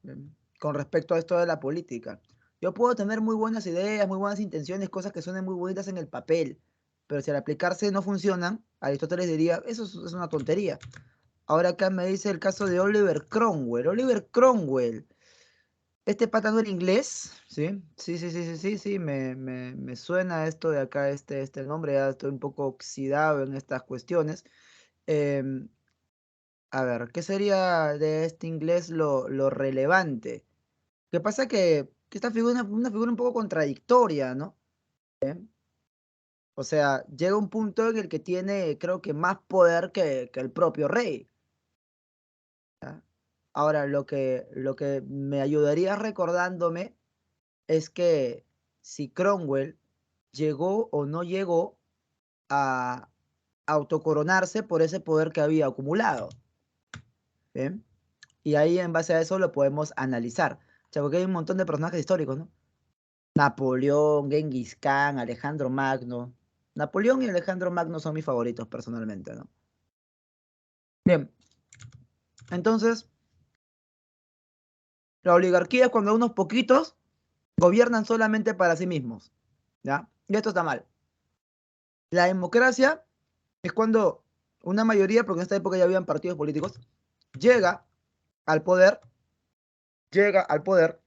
Bien, con respecto a esto de la política. Yo puedo tener muy buenas ideas, muy buenas intenciones, cosas que suenen muy bonitas en el papel, pero si al aplicarse no funcionan, Aristóteles diría, eso es una tontería. Ahora acá me dice el caso de Oliver Cromwell. Oliver Cromwell. Este pata no era inglés, ¿sí? Sí, me suena esto de acá, este nombre, ya estoy un poco oxidado en estas cuestiones. Em, a ver, ¿qué sería de este inglés lo relevante? Que pasa que esta figura es una figura un poco contradictoria, ¿no? O sea, llega un punto en el que tiene, creo que, más poder que el propio rey. ¿Ya? Ahora, lo que me ayudaría recordándome es que si Cromwell llegó o no llegó a autocoronarse por ese poder que había acumulado. ¿Bien? Y ahí en base a eso lo podemos analizar. O sea, porque hay un montón de personajes históricos, ¿no? Napoleón, Genghis Khan, Alejandro Magno. Napoleón y Alejandro Magno son mis favoritos personalmente, ¿no? Bien, entonces, la oligarquía es cuando unos poquitos gobiernan solamente para sí mismos, ¿ya? Y esto está mal. La democracia es cuando una mayoría, porque en esta época ya habían partidos políticos, llega al poder, llega al poder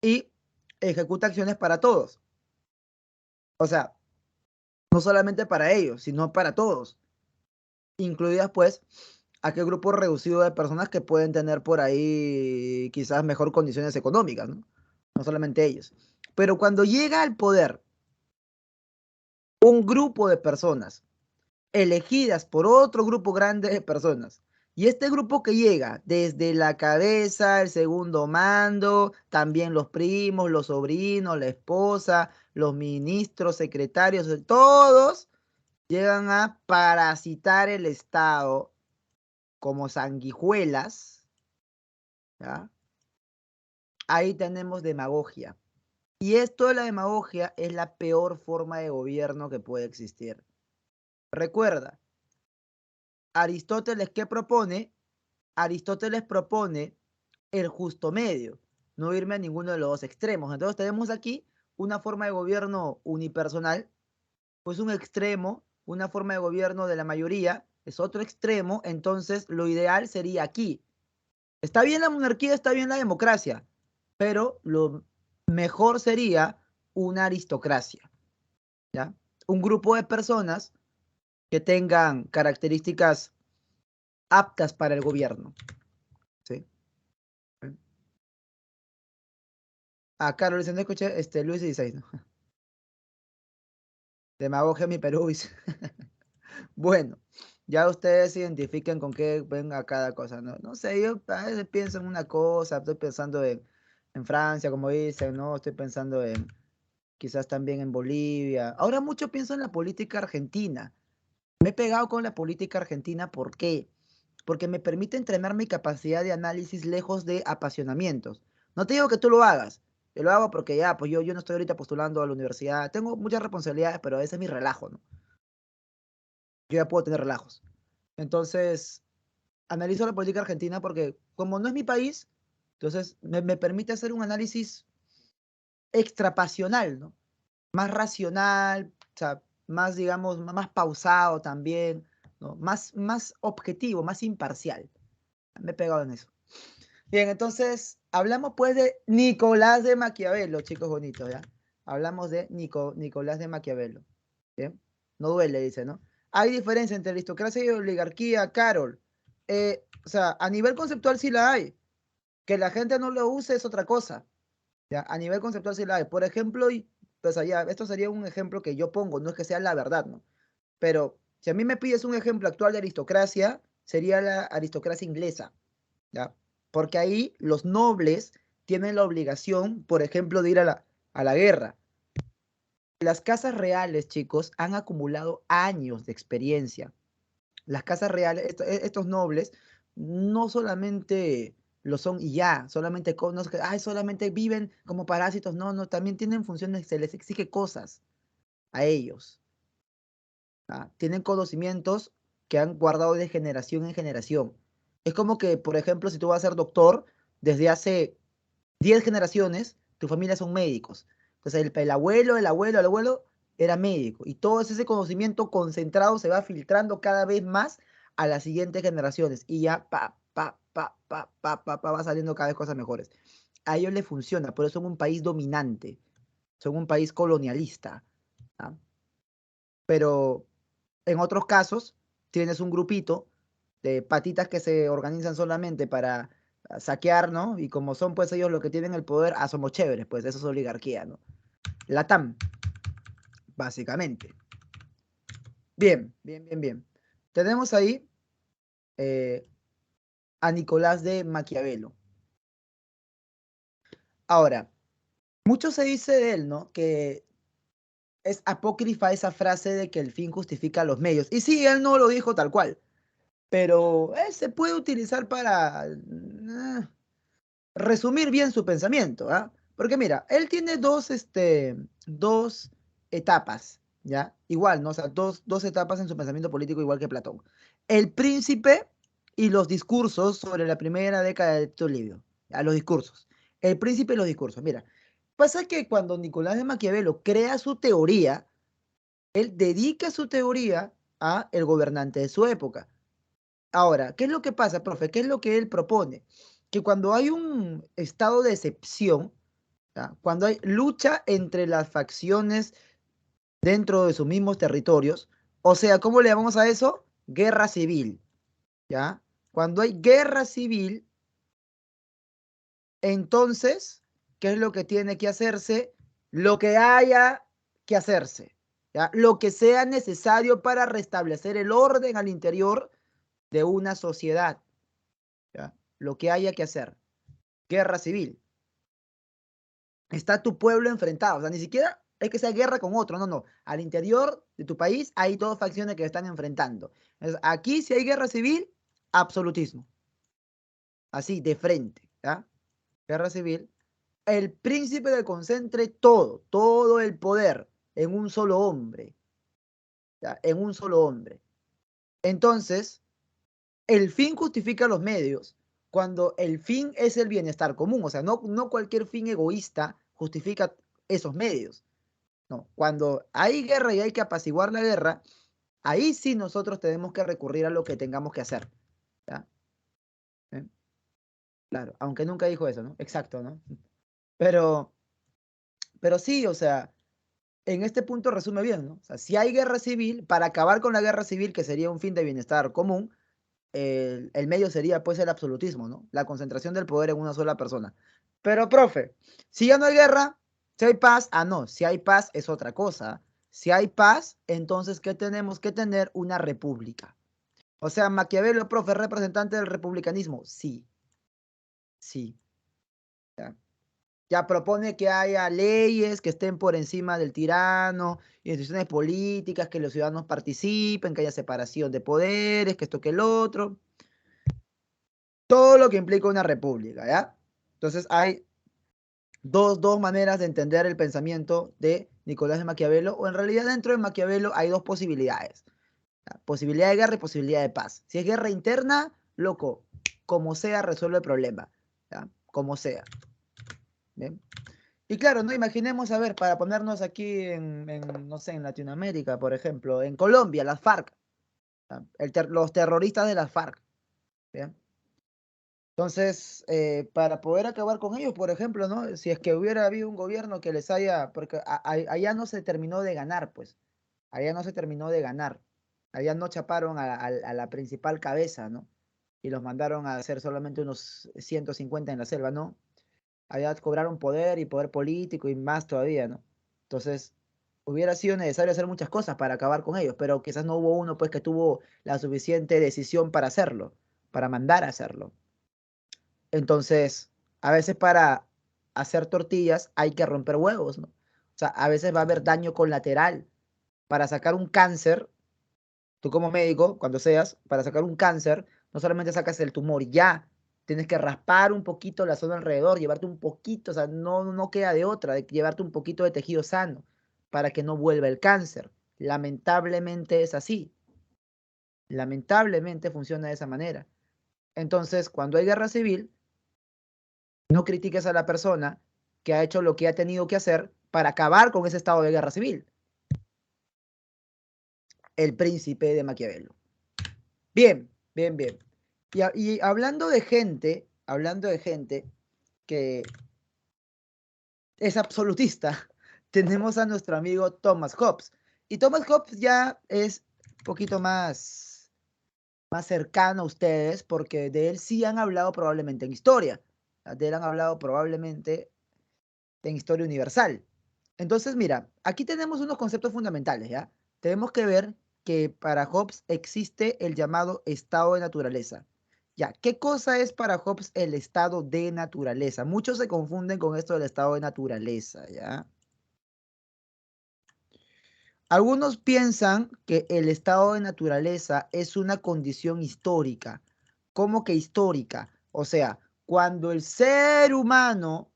y ejecuta acciones para todos. O sea, no solamente para ellos, sino para todos, incluidas pues aquel grupo reducido de personas que pueden tener por ahí quizás mejor condiciones económicas, ¿no? No solamente ellos. Pero cuando llega al poder un grupo de personas elegidas por otro grupo grande de personas, y este grupo que llega desde la cabeza, el segundo mando, también los primos, los sobrinos, la esposa, los ministros, secretarios, todos llegan a parasitar el Estado como sanguijuelas, ¿ya? Ahí tenemos demagogia. Y esto de la demagogia es la peor forma de gobierno que puede existir. Recuerda, Aristóteles, ¿qué propone? Aristóteles propone el justo medio, no irme a ninguno de los dos extremos. Entonces tenemos aquí una forma de gobierno unipersonal, pues un extremo, una forma de gobierno de la mayoría, es otro extremo, entonces lo ideal sería aquí. Está bien la monarquía, está bien la democracia, pero lo mejor sería una aristocracia, ¿ya? Un grupo de personas que tengan características aptas para el gobierno. ¿Sí? Carlos dice, no escuché, Luis 16, ¿no? Demagogia mi Perú, dice. Bueno, ya ustedes identifiquen con qué venga cada cosa, ¿no? No sé, yo a veces pienso en una cosa, estoy pensando en Francia, como dicen, ¿no? Estoy pensando en quizás también en Bolivia. Ahora mucho pienso en la política argentina. Me he pegado con la política argentina, ¿por qué? Porque me permite entrenar mi capacidad de análisis lejos de apasionamientos. No te digo que tú lo hagas, yo lo hago porque ya, pues yo no estoy ahorita postulando a la universidad, tengo muchas responsabilidades, pero ese es mi relajo, ¿no? Yo ya puedo tener relajos. Entonces, analizo la política argentina porque como no es mi país, entonces me permite hacer un análisis extrapasional, ¿no? Más racional, o sea, más, digamos, más pausado también, ¿no? Más objetivo, más imparcial. Me he pegado en eso. Bien, entonces, hablamos pues de Nicolás de Maquiavelo, chicos bonitos, ¿ya? Hablamos de Nicolás de Maquiavelo, ¿bien? No duele, dice, ¿no? Hay diferencia entre aristocracia y oligarquía, Carol. O sea, a nivel conceptual sí la hay. Que la gente no lo use es otra cosa. ¿Ya? A nivel conceptual sí la hay. Por ejemplo, pues allá, esto sería un ejemplo que yo pongo, no es que sea la verdad, ¿no? Pero si a mí me pides un ejemplo actual de aristocracia, sería la aristocracia inglesa, ¿ya? Porque ahí los nobles tienen la obligación, por ejemplo, de ir a la guerra. Las casas reales, chicos, han acumulado años de experiencia. Las casas reales, estos nobles, no solamente lo son y ya, solamente conozco, ay, solamente viven como parásitos, no, no, también tienen funciones, se les exige cosas a ellos. Tienen conocimientos que han guardado de generación en generación. Es como que, por ejemplo, si tú vas a ser doctor, desde hace 10 generaciones, tu familia son médicos. Entonces, el abuelo, el abuelo era médico. Y todo ese conocimiento concentrado se va filtrando cada vez más a las siguientes generaciones. Y ya, va saliendo cada vez cosas mejores. A ellos les funciona, por eso son un país dominante. Son un país colonialista. ¿Ah? Pero en otros casos, tienes un grupito de patitas que se organizan solamente para saquear, ¿no? Y como son pues ellos los que tienen el poder, somos chéveres, pues eso es oligarquía, ¿no? La TAM, básicamente. Bien, bien, bien, bien. Tenemos ahí eh, a Nicolás de Maquiavelo. Ahora, mucho se dice de él, ¿no? Que es apócrifa esa frase de que el fin justifica los medios. Y sí, él no lo dijo tal cual, pero se puede utilizar para resumir bien su pensamiento, ¿ah? Porque mira, él tiene dos etapas, ¿ya? Igual, ¿no? O sea, dos etapas en su pensamiento político, igual que Platón. El príncipe y los discursos sobre la primera década de tu libro. ¿Ya? Los discursos. El príncipe y los discursos. Mira, pasa que cuando Nicolás de Maquiavelo crea su teoría, él dedica su teoría a el gobernante de su época. Ahora, ¿qué es lo que pasa, profe? ¿Qué es lo que él propone? Que cuando hay un estado de excepción, ¿ya? Cuando hay lucha entre las facciones dentro de sus mismos territorios, o sea, ¿cómo le llamamos a eso? Guerra civil, ¿ya? Cuando hay guerra civil, entonces, ¿qué es lo que tiene que hacerse? Lo que haya que hacerse, ¿ya? Lo que sea necesario para restablecer el orden al interior de una sociedad, ¿ya? Lo que haya que hacer. Guerra civil. Está tu pueblo enfrentado. O sea, ni siquiera es que sea guerra con otro, no, no. Al interior de tu país hay dos facciones que están enfrentando. Entonces, aquí, si hay guerra civil, absolutismo. Así, de frente, ¿ya? Guerra civil. El príncipe que concentre todo el poder en un solo hombre, ¿ya? En un solo hombre. Entonces, el fin justifica los medios cuando el fin es el bienestar común. O sea, no cualquier fin egoísta justifica esos medios. No, cuando hay guerra y hay que apaciguar la guerra, ahí sí nosotros tenemos que recurrir a lo que tengamos que hacer. ¿Ya? ¿Eh? Claro, aunque nunca dijo eso, ¿no? Exacto, ¿no? Pero, pero sí, o sea, en este punto resume bien, ¿no? O sea, si hay guerra civil, para acabar con la guerra civil, que sería un fin de bienestar común, el medio sería pues el absolutismo, ¿no? La concentración del poder en una sola persona. Pero, profe, si ya no hay guerra, si hay paz, no, si hay paz es otra cosa. Si hay paz, entonces, ¿qué tenemos que tener? Una república. O sea, Maquiavelo, profe, representante del republicanismo. Sí, sí. Ya. Ya propone que haya leyes que estén por encima del tirano, instituciones políticas, que los ciudadanos participen, que haya separación de poderes, que esto que el otro. Todo lo que implica una república, ¿ya? Entonces hay dos maneras de entender el pensamiento de Nicolás de Maquiavelo, o en realidad dentro de Maquiavelo hay dos posibilidades. ¿Ya? Posibilidad de guerra y posibilidad de paz. Si es guerra interna, loco, como sea resuelve el problema, ¿ya? Como sea. ¿Bien? Y claro, ¿no? Imaginemos, a ver, para ponernos aquí no sé, en Latinoamérica, por ejemplo, en Colombia, las FARC, ¿ya? Los terroristas de las FARC, ¿bien? Entonces, para poder acabar con ellos, por ejemplo, ¿no? Si es que hubiera habido un gobierno que les haya, porque allá no se terminó de ganar, pues, allá no se terminó de ganar, allá no chaparon a la principal cabeza, ¿no? Y los mandaron a hacer solamente unos 150 en la selva, ¿no? Allá cobraron poder y poder político y más todavía, ¿no? Entonces, hubiera sido necesario hacer muchas cosas para acabar con ellos, pero quizás no hubo uno, pues, que tuvo la suficiente decisión para hacerlo, para mandar a hacerlo. Entonces, a veces para hacer tortillas hay que romper huevos, ¿no? O sea, a veces va a haber daño colateral. Para sacar un cáncer, tú como médico, cuando seas, para sacar un cáncer, no solamente sacas el tumor, ya, tienes que raspar un poquito la zona alrededor, llevarte un poquito, o sea, no queda de otra, de llevarte un poquito de tejido sano para que no vuelva el cáncer. Lamentablemente es así. Lamentablemente funciona de esa manera. Entonces, cuando hay guerra civil, no critiques a la persona que ha hecho lo que ha tenido que hacer para acabar con ese estado de guerra civil. El príncipe de Maquiavelo. Bien, bien, bien. Y hablando de gente que es absolutista, tenemos a nuestro amigo Thomas Hobbes. Y Thomas Hobbes ya es un poquito más cercano a ustedes porque de él sí han hablado probablemente en historia. De él han hablado probablemente en historia universal. Entonces, mira, aquí tenemos unos conceptos fundamentales, ¿ya? Tenemos que ver que para Hobbes existe el llamado estado de naturaleza. Ya, ¿qué cosa es para Hobbes el estado de naturaleza? Muchos se confunden con esto del estado de naturaleza, ¿ya? Algunos piensan que el estado de naturaleza es una condición histórica. ¿Cómo que histórica? O sea, cuando el ser humano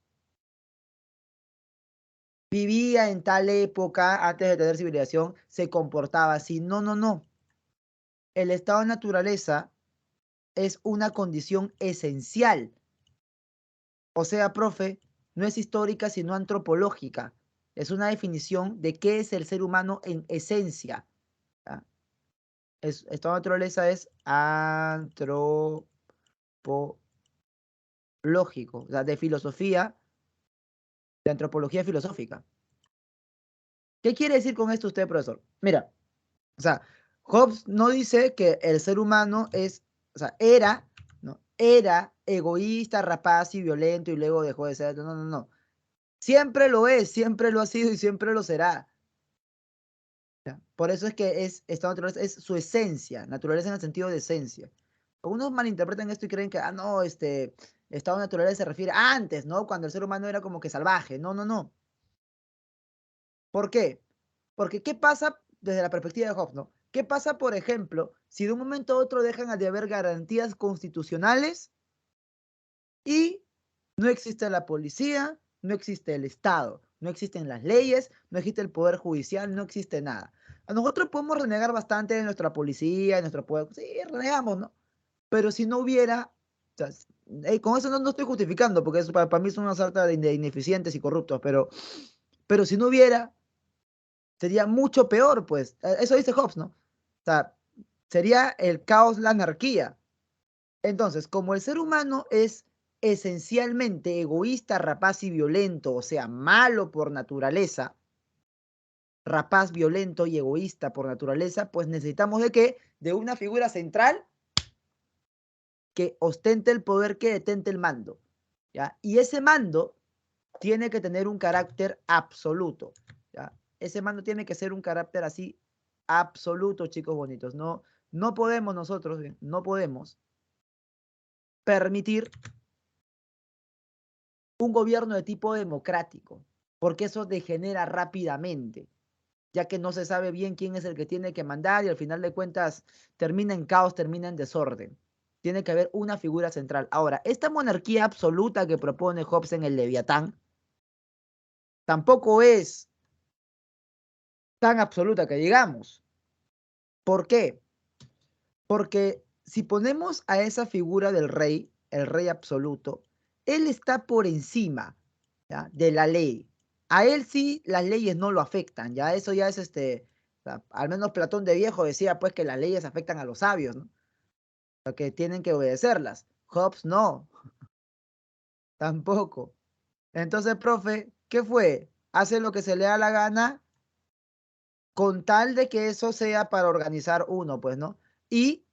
vivía en tal época, antes de tener civilización, se comportaba así. No, no, no. El estado de naturaleza es una condición esencial. O sea, profe, no es histórica, sino antropológica. Es una definición de qué es el ser humano en esencia. ¿Ya? Estado de naturaleza es antropológico, o sea, de filosofía, de antropología filosófica. ¿Qué quiere decir con esto usted, profesor? Mira, o sea, Hobbes no dice que el ser humano es, o sea, era, ¿no? Era egoísta, rapaz y violento y luego dejó de ser. No, no, no. Siempre lo es, siempre lo ha sido y siempre lo será. ¿Ya? Por eso es que esta naturaleza es su esencia, naturaleza en el sentido de esencia. Algunos malinterpretan esto y creen que, no, estado de naturaleza se refiere a antes, ¿no? Cuando el ser humano era como que salvaje. No, no, no. ¿Por qué? Porque ¿qué pasa desde la perspectiva de Hobbes, no? ¿Qué pasa, por ejemplo, si de un momento a otro dejan de haber garantías constitucionales y no existe la policía, no existe el Estado, no existen las leyes, no existe el poder judicial, no existe nada? A nosotros podemos renegar bastante de nuestra policía, de nuestro poder, sí, renegamos, ¿no? Pero si no hubiera, o sea, con eso no estoy justificando, porque eso para mí son una sarta de ineficientes y corruptos, pero si no hubiera, sería mucho peor, pues. Eso dice Hobbes, ¿no? O sea, sería el caos, la anarquía. Entonces, como el ser humano es esencialmente egoísta, rapaz y violento, o sea, malo por naturaleza, rapaz, violento y egoísta por naturaleza, pues necesitamos de qué? De una figura central que ostente el poder, que detente el mando, ¿ya? Y ese mando tiene que tener un carácter absoluto, ¿ya? Ese mando tiene que ser un carácter así absoluto, chicos bonitos. No, no podemos nosotros, no podemos permitir un gobierno de tipo democrático, porque eso degenera rápidamente, ya que no se sabe bien quién es el que tiene que mandar y al final de cuentas termina en caos, termina en desorden. Tiene que haber una figura central. Ahora, esta monarquía absoluta que propone Hobbes en el Leviatán tampoco es tan absoluta que digamos. ¿Por qué? Porque si ponemos a esa figura del rey, el rey absoluto, él está por encima, ¿ya?, de la ley. A él sí las leyes no lo afectan, ya eso ya es o sea, al menos Platón de Viejo decía pues que las leyes afectan a los sabios, ¿no? O sea, que tienen que obedecerlas. Hobbes no, tampoco. Entonces, profe, ¿qué fue? Hace lo que se le da la gana con tal de que eso sea para organizar uno, pues, ¿no? Y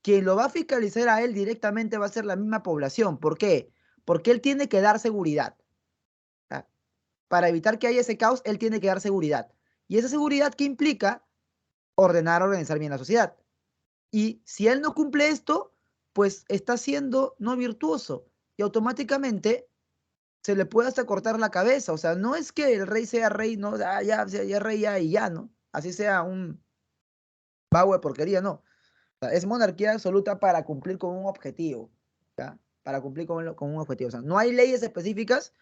quien lo va a fiscalizar a él directamente va a ser la misma población. ¿Por qué? Porque él tiene que dar seguridad. ¿Ya? Para evitar que haya ese caos, él tiene que dar seguridad. ¿Y esa seguridad qué implica? Ordenar, organizar bien la sociedad. Y si él no cumple esto, pues está siendo no virtuoso y automáticamente se le puede hasta cortar la cabeza. O sea, no es que el rey sea rey, no, ya es rey ya y ya, ¿no? Así sea un vago de porquería, no. O sea, es monarquía absoluta para cumplir con un objetivo, ¿ya? Para cumplir con un objetivo. O sea, no hay leyes específicas,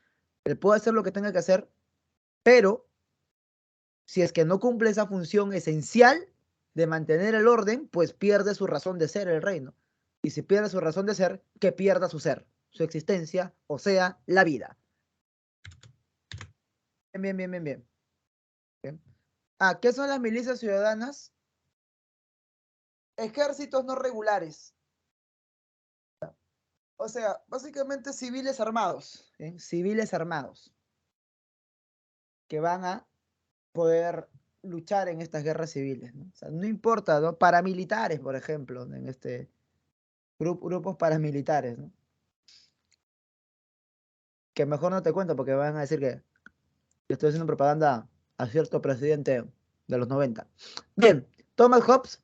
él puede hacer lo que tenga que hacer, pero si es que no cumple esa función esencial de mantener el orden, pues pierde su razón de ser el reino. Y si pierde su razón de ser, que pierda su ser, su existencia, o sea, la vida. Bien, bien, bien, bien, bien. Ah, ¿qué son las milicias ciudadanas? Ejércitos no regulares. O sea, básicamente civiles armados, ¿eh? Civiles armados que van a poder luchar en estas guerras civiles, ¿no? O sea, no importa, ¿no? Paramilitares, por ejemplo, en este grupos paramilitares, ¿no? Que mejor no te cuento porque van a decir que estoy haciendo propaganda a cierto presidente de los 90. Bien, Thomas Hobbes.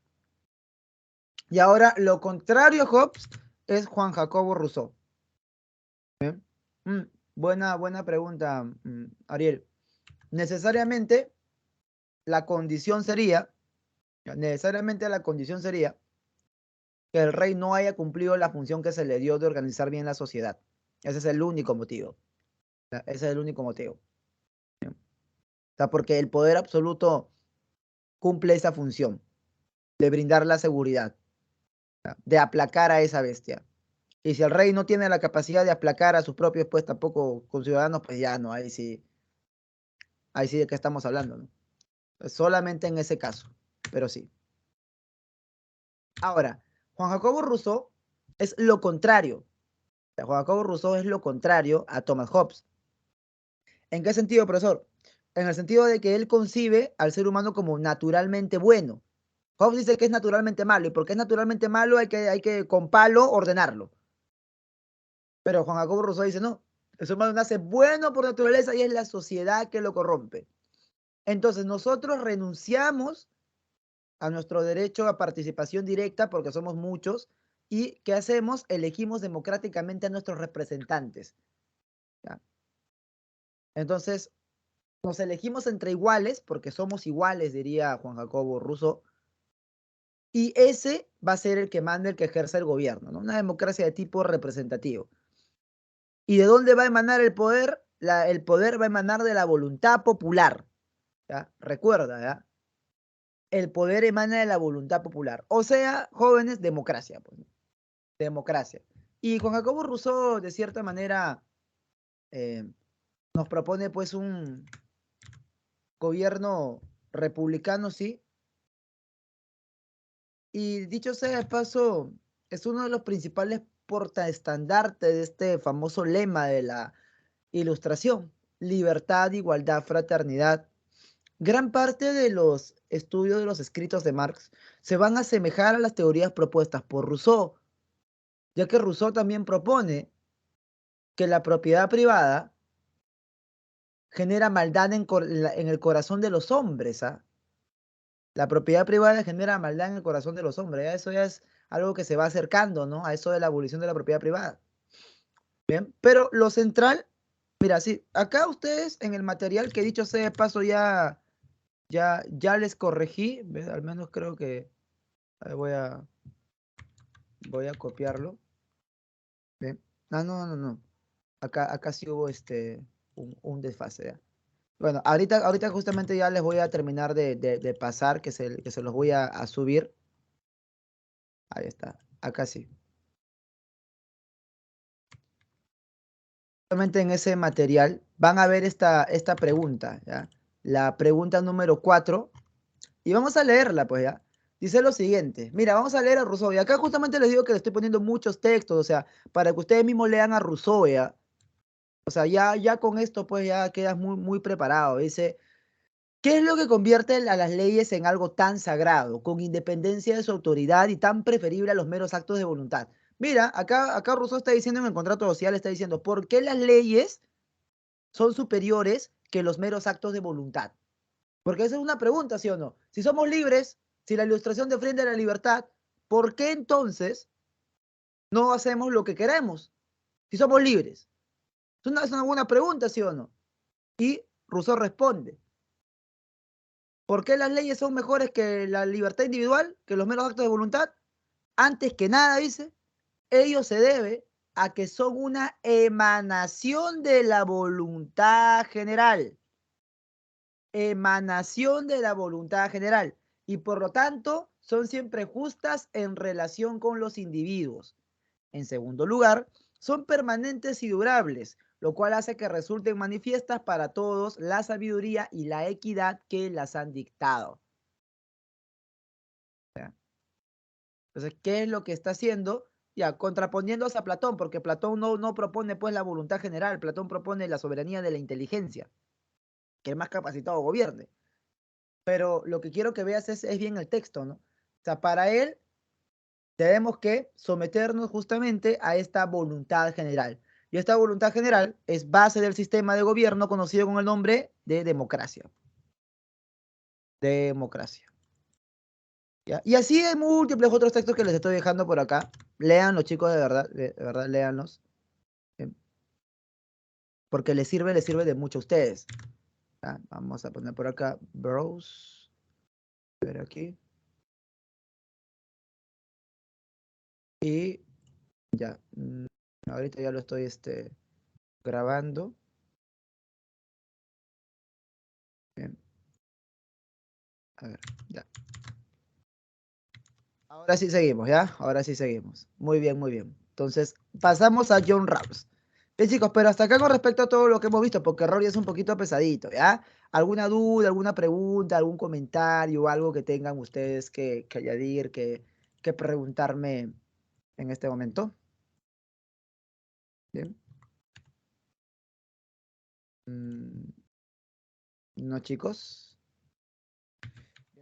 Y ahora lo contrario a Hobbes es Juan Jacobo Rousseau. ¿Bien? Buena pregunta, Ariel. Necesariamente la condición sería, necesariamente la condición sería que el rey no haya cumplido la función que se le dio de organizar bien la sociedad. Ese es el único motivo. Ese es el único motivo. O sea, porque el poder absoluto cumple esa función de brindar la seguridad, de aplacar a esa bestia. Y si el rey no tiene la capacidad de aplacar a sus propios, pues tampoco con ciudadanos, pues ya no, ahí sí de qué estamos hablando, ¿no? Pues solamente en ese caso, pero sí. Ahora, Juan Jacobo Rousseau es lo contrario. O sea, Juan Jacobo Rousseau es lo contrario a Thomas Hobbes. ¿En qué sentido, profesor? En el sentido de que él concibe al ser humano como naturalmente bueno. Hobbes dice que es naturalmente malo, y porque es naturalmente malo hay que con palo ordenarlo. Pero Juan Jacobo Rousseau dice no, el ser humano nace bueno por naturaleza y es la sociedad que lo corrompe. Entonces nosotros renunciamos a nuestro derecho a participación directa porque somos muchos y ¿qué hacemos? Elegimos democráticamente a nuestros representantes. ¿Ya? Entonces nos elegimos entre iguales porque somos iguales, diría Juan Jacobo Rousseau, y ese va a ser el que manda, el que ejerce el gobierno, ¿no? Una democracia de tipo representativo. ¿Y de dónde va a emanar el poder? El poder va a emanar de la voluntad popular. ¿Ya? Recuerda, ¿ya? El poder emana de la voluntad popular. O sea, jóvenes, democracia. Pues, democracia. Y Juan Jacobo Rousseau, de cierta manera, eh, nos propone pues un gobierno republicano, sí. Y dicho sea de paso, es uno de los principales portaestandartes de este famoso lema de la Ilustración: libertad, igualdad, fraternidad, gran parte de los estudios de los escritos de Marx se van a asemejar a las teorías propuestas por Rousseau, ya que Rousseau también propone que la propiedad privada genera maldad en el corazón de los hombres. ¿Ah? La propiedad privada genera maldad en el corazón de los hombres. ¿Ya? Eso ya es algo que se va acercando, ¿no? A eso de la abolición de la propiedad privada. Bien, pero lo central, mira, sí, acá ustedes en el material que dicho sea de paso ya les corregí, ¿ves? Al menos creo que voy a copiarlo. Bien. Ah, no. Acá sí hubo un desfase, ¿ya? Bueno, ahorita justamente ya les voy a terminar de pasar, que se los voy a subir. Ahí está, acá sí. Justamente en ese material van a ver esta pregunta, ¿ya? La pregunta número 4, y vamos a leerla, pues, ¿ya? Dice lo siguiente, mira, vamos a leer a Rousseau, y acá justamente les digo que le estoy poniendo muchos textos, o sea, para que ustedes mismos lean a Rousseau, ¿ya? O sea, ya con esto, pues, ya quedas muy preparado. Dice, ¿qué es lo que convierte a las leyes en algo tan sagrado, con independencia de su autoridad y tan preferible a los meros actos de voluntad? Mira, acá Rousseau está diciendo en el contrato social, está diciendo, ¿por qué las leyes son superiores que los meros actos de voluntad? Porque esa es una pregunta, ¿sí o no? Si somos libres, si la ilustración defiende la libertad, ¿por qué entonces no hacemos lo que queremos? Si somos libres. Es una buena pregunta, ¿sí o no? Y Rousseau responde, ¿por qué las leyes son mejores que la libertad individual, que los meros actos de voluntad? Antes que nada, dice, ello se debe a que son una emanación de la voluntad general. Emanación de la voluntad general. Y por lo tanto, son siempre justas en relación con los individuos. En segundo lugar, son permanentes y durables, lo cual hace que resulten manifiestas para todos la sabiduría y la equidad que las han dictado. Entonces, ¿qué es lo que está haciendo? Ya, contraponiéndose a Platón, porque Platón no propone pues la voluntad general, Platón propone la soberanía de la inteligencia, que el más capacitado gobierne. Pero lo que quiero que veas es bien el texto, ¿no? O sea, para él tenemos que someternos justamente a esta voluntad general. Y esta voluntad general es base del sistema de gobierno conocido con el nombre de democracia. Democracia. ¿Ya? Y así hay múltiples otros textos que les estoy dejando por acá. Léanlos, chicos, de verdad, léanlos. Porque les sirve de mucho a ustedes. ¿Ya? Vamos a poner por acá, browse. A ver aquí. Y ya. Ahorita ya lo estoy grabando. Bien. A ver, ya. Ahora sí seguimos, ¿ya? Ahora sí seguimos. Muy bien, muy bien. Entonces, pasamos a John Rawls. Bien, chicos, pero hasta acá con respecto a todo lo que hemos visto, porque Rory es un poquito pesadito, ¿ya? ¿Alguna duda, alguna pregunta, algún comentario, algo que tengan ustedes que añadir, que preguntarme en este momento? Bien. No, chicos.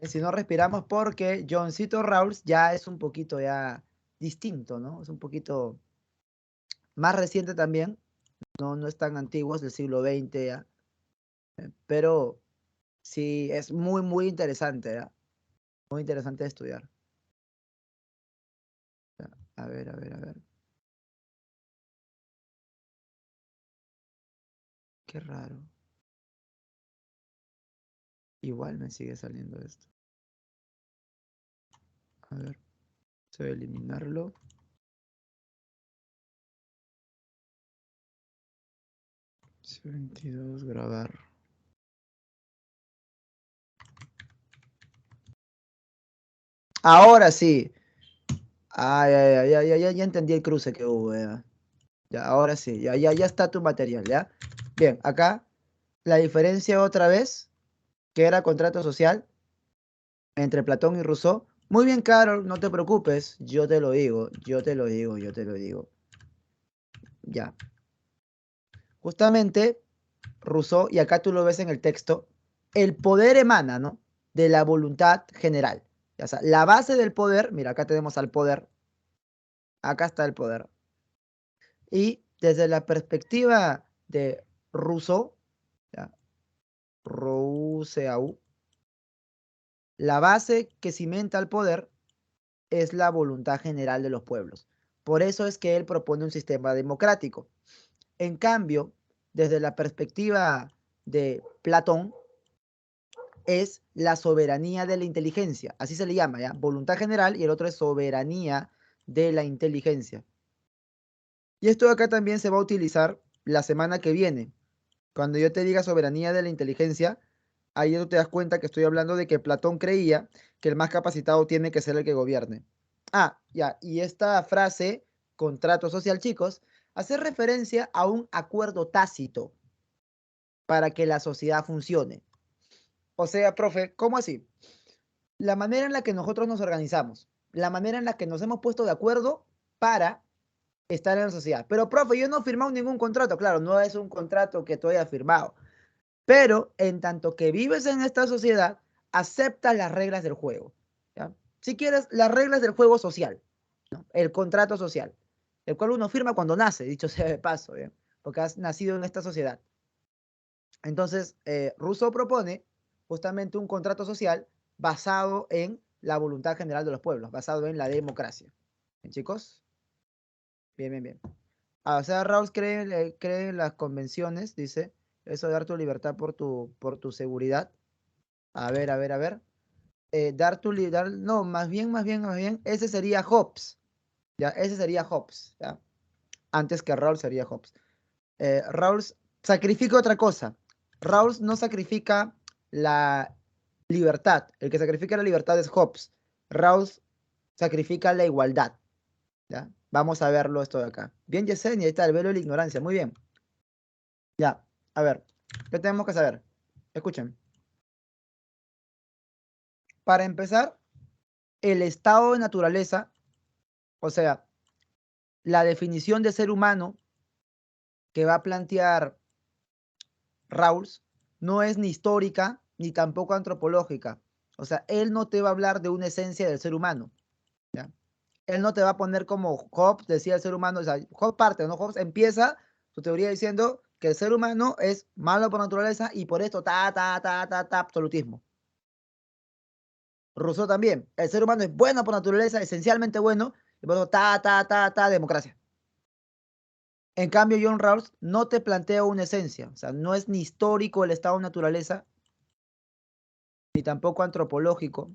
Si no respiramos porque Johncito Rawls ya es un poquito ya distinto, ¿no? Es un poquito más reciente también. No es tan antiguo, es del siglo XX ya. Pero sí es muy interesante, ¿ya? Muy interesante de estudiar. Ya, a ver. Qué raro. Igual me sigue saliendo esto. A ver, se va a eliminarlo. C22, grabar. Ahora sí. Ya entendí el cruce que hubo, ya. Ya, ahora sí, ya está tu material, ¿ya? Bien, acá la diferencia otra vez, que era contrato social entre Platón y Rousseau. Muy bien, Carol, no te preocupes, yo te lo digo. Ya. Justamente, Rousseau, y acá tú lo ves en el texto, el poder emana, ¿no?, de la voluntad general. O sea, la base del poder, mira, acá tenemos al poder, acá está el poder. Y desde la perspectiva de Rousseau, ¿ya?, Rousseau, la base que cimenta el poder es la voluntad general de los pueblos. Por eso es que él propone un sistema democrático. En cambio, desde la perspectiva de Platón, es la soberanía de la inteligencia. Así se le llama, ¿ya? Voluntad general, y el otro es soberanía de la inteligencia. Y esto acá también se va a utilizar la semana que viene. Cuando yo te diga soberanía de la inteligencia, ahí tú te das cuenta que estoy hablando de que Platón creía que el más capacitado tiene que ser el que gobierne. Ah, ya, y esta frase, contrato social, chicos, hace referencia a un acuerdo tácito para que la sociedad funcione. O sea, profe, ¿cómo así? La manera en la que nosotros nos organizamos, la manera en la que nos hemos puesto de acuerdo para estar en la sociedad. Pero, profe, yo no he firmado ningún contrato. Claro, no es un contrato que tú hayas firmado. Pero en tanto que vives en esta sociedad, aceptas las reglas del juego, ¿ya? Si quieres, las reglas del juego social, ¿no?, el contrato social, el cual uno firma cuando nace, dicho sea de paso, ¿ya?, porque has nacido en esta sociedad. Entonces, Rousseau propone justamente un contrato social basado en la voluntad general de los pueblos, basado en la democracia. ¿Bien, chicos? Bien, bien, bien. O sea, Rawls cree en las convenciones, dice, eso de dar tu libertad por tu seguridad. A ver, a ver, a ver. Dar tu libertad, no, más bien, ese sería Hobbes, ¿ya? Ese sería Hobbes, ¿ya? Antes que Rawls sería Hobbes. Rawls sacrifica otra cosa. Rawls no sacrifica la libertad. El que sacrifica la libertad es Hobbes. Rawls sacrifica la igualdad, ¿ya? Vamos a verlo esto de acá. Bien, Yesenia, ahí está el velo de la ignorancia. Muy bien. Ya, a ver, ¿qué tenemos que saber? Escuchen. Para empezar, el estado de naturaleza, o sea, la definición de ser humano que va a plantear Rawls, no es ni histórica ni tampoco antropológica. O sea, él no te va a hablar de una esencia del ser humano, ¿ya? Él no te va a poner como Hobbes decía el ser humano. O sea, Hobbes parte, ¿no? Hobbes empieza su teoría diciendo que el ser humano es malo por naturaleza y por esto absolutismo. Rousseau también, el ser humano es bueno por naturaleza, esencialmente bueno, y por eso democracia. En cambio, John Rawls no te plantea una esencia, o sea, no es ni histórico el estado de naturaleza, ni tampoco antropológico,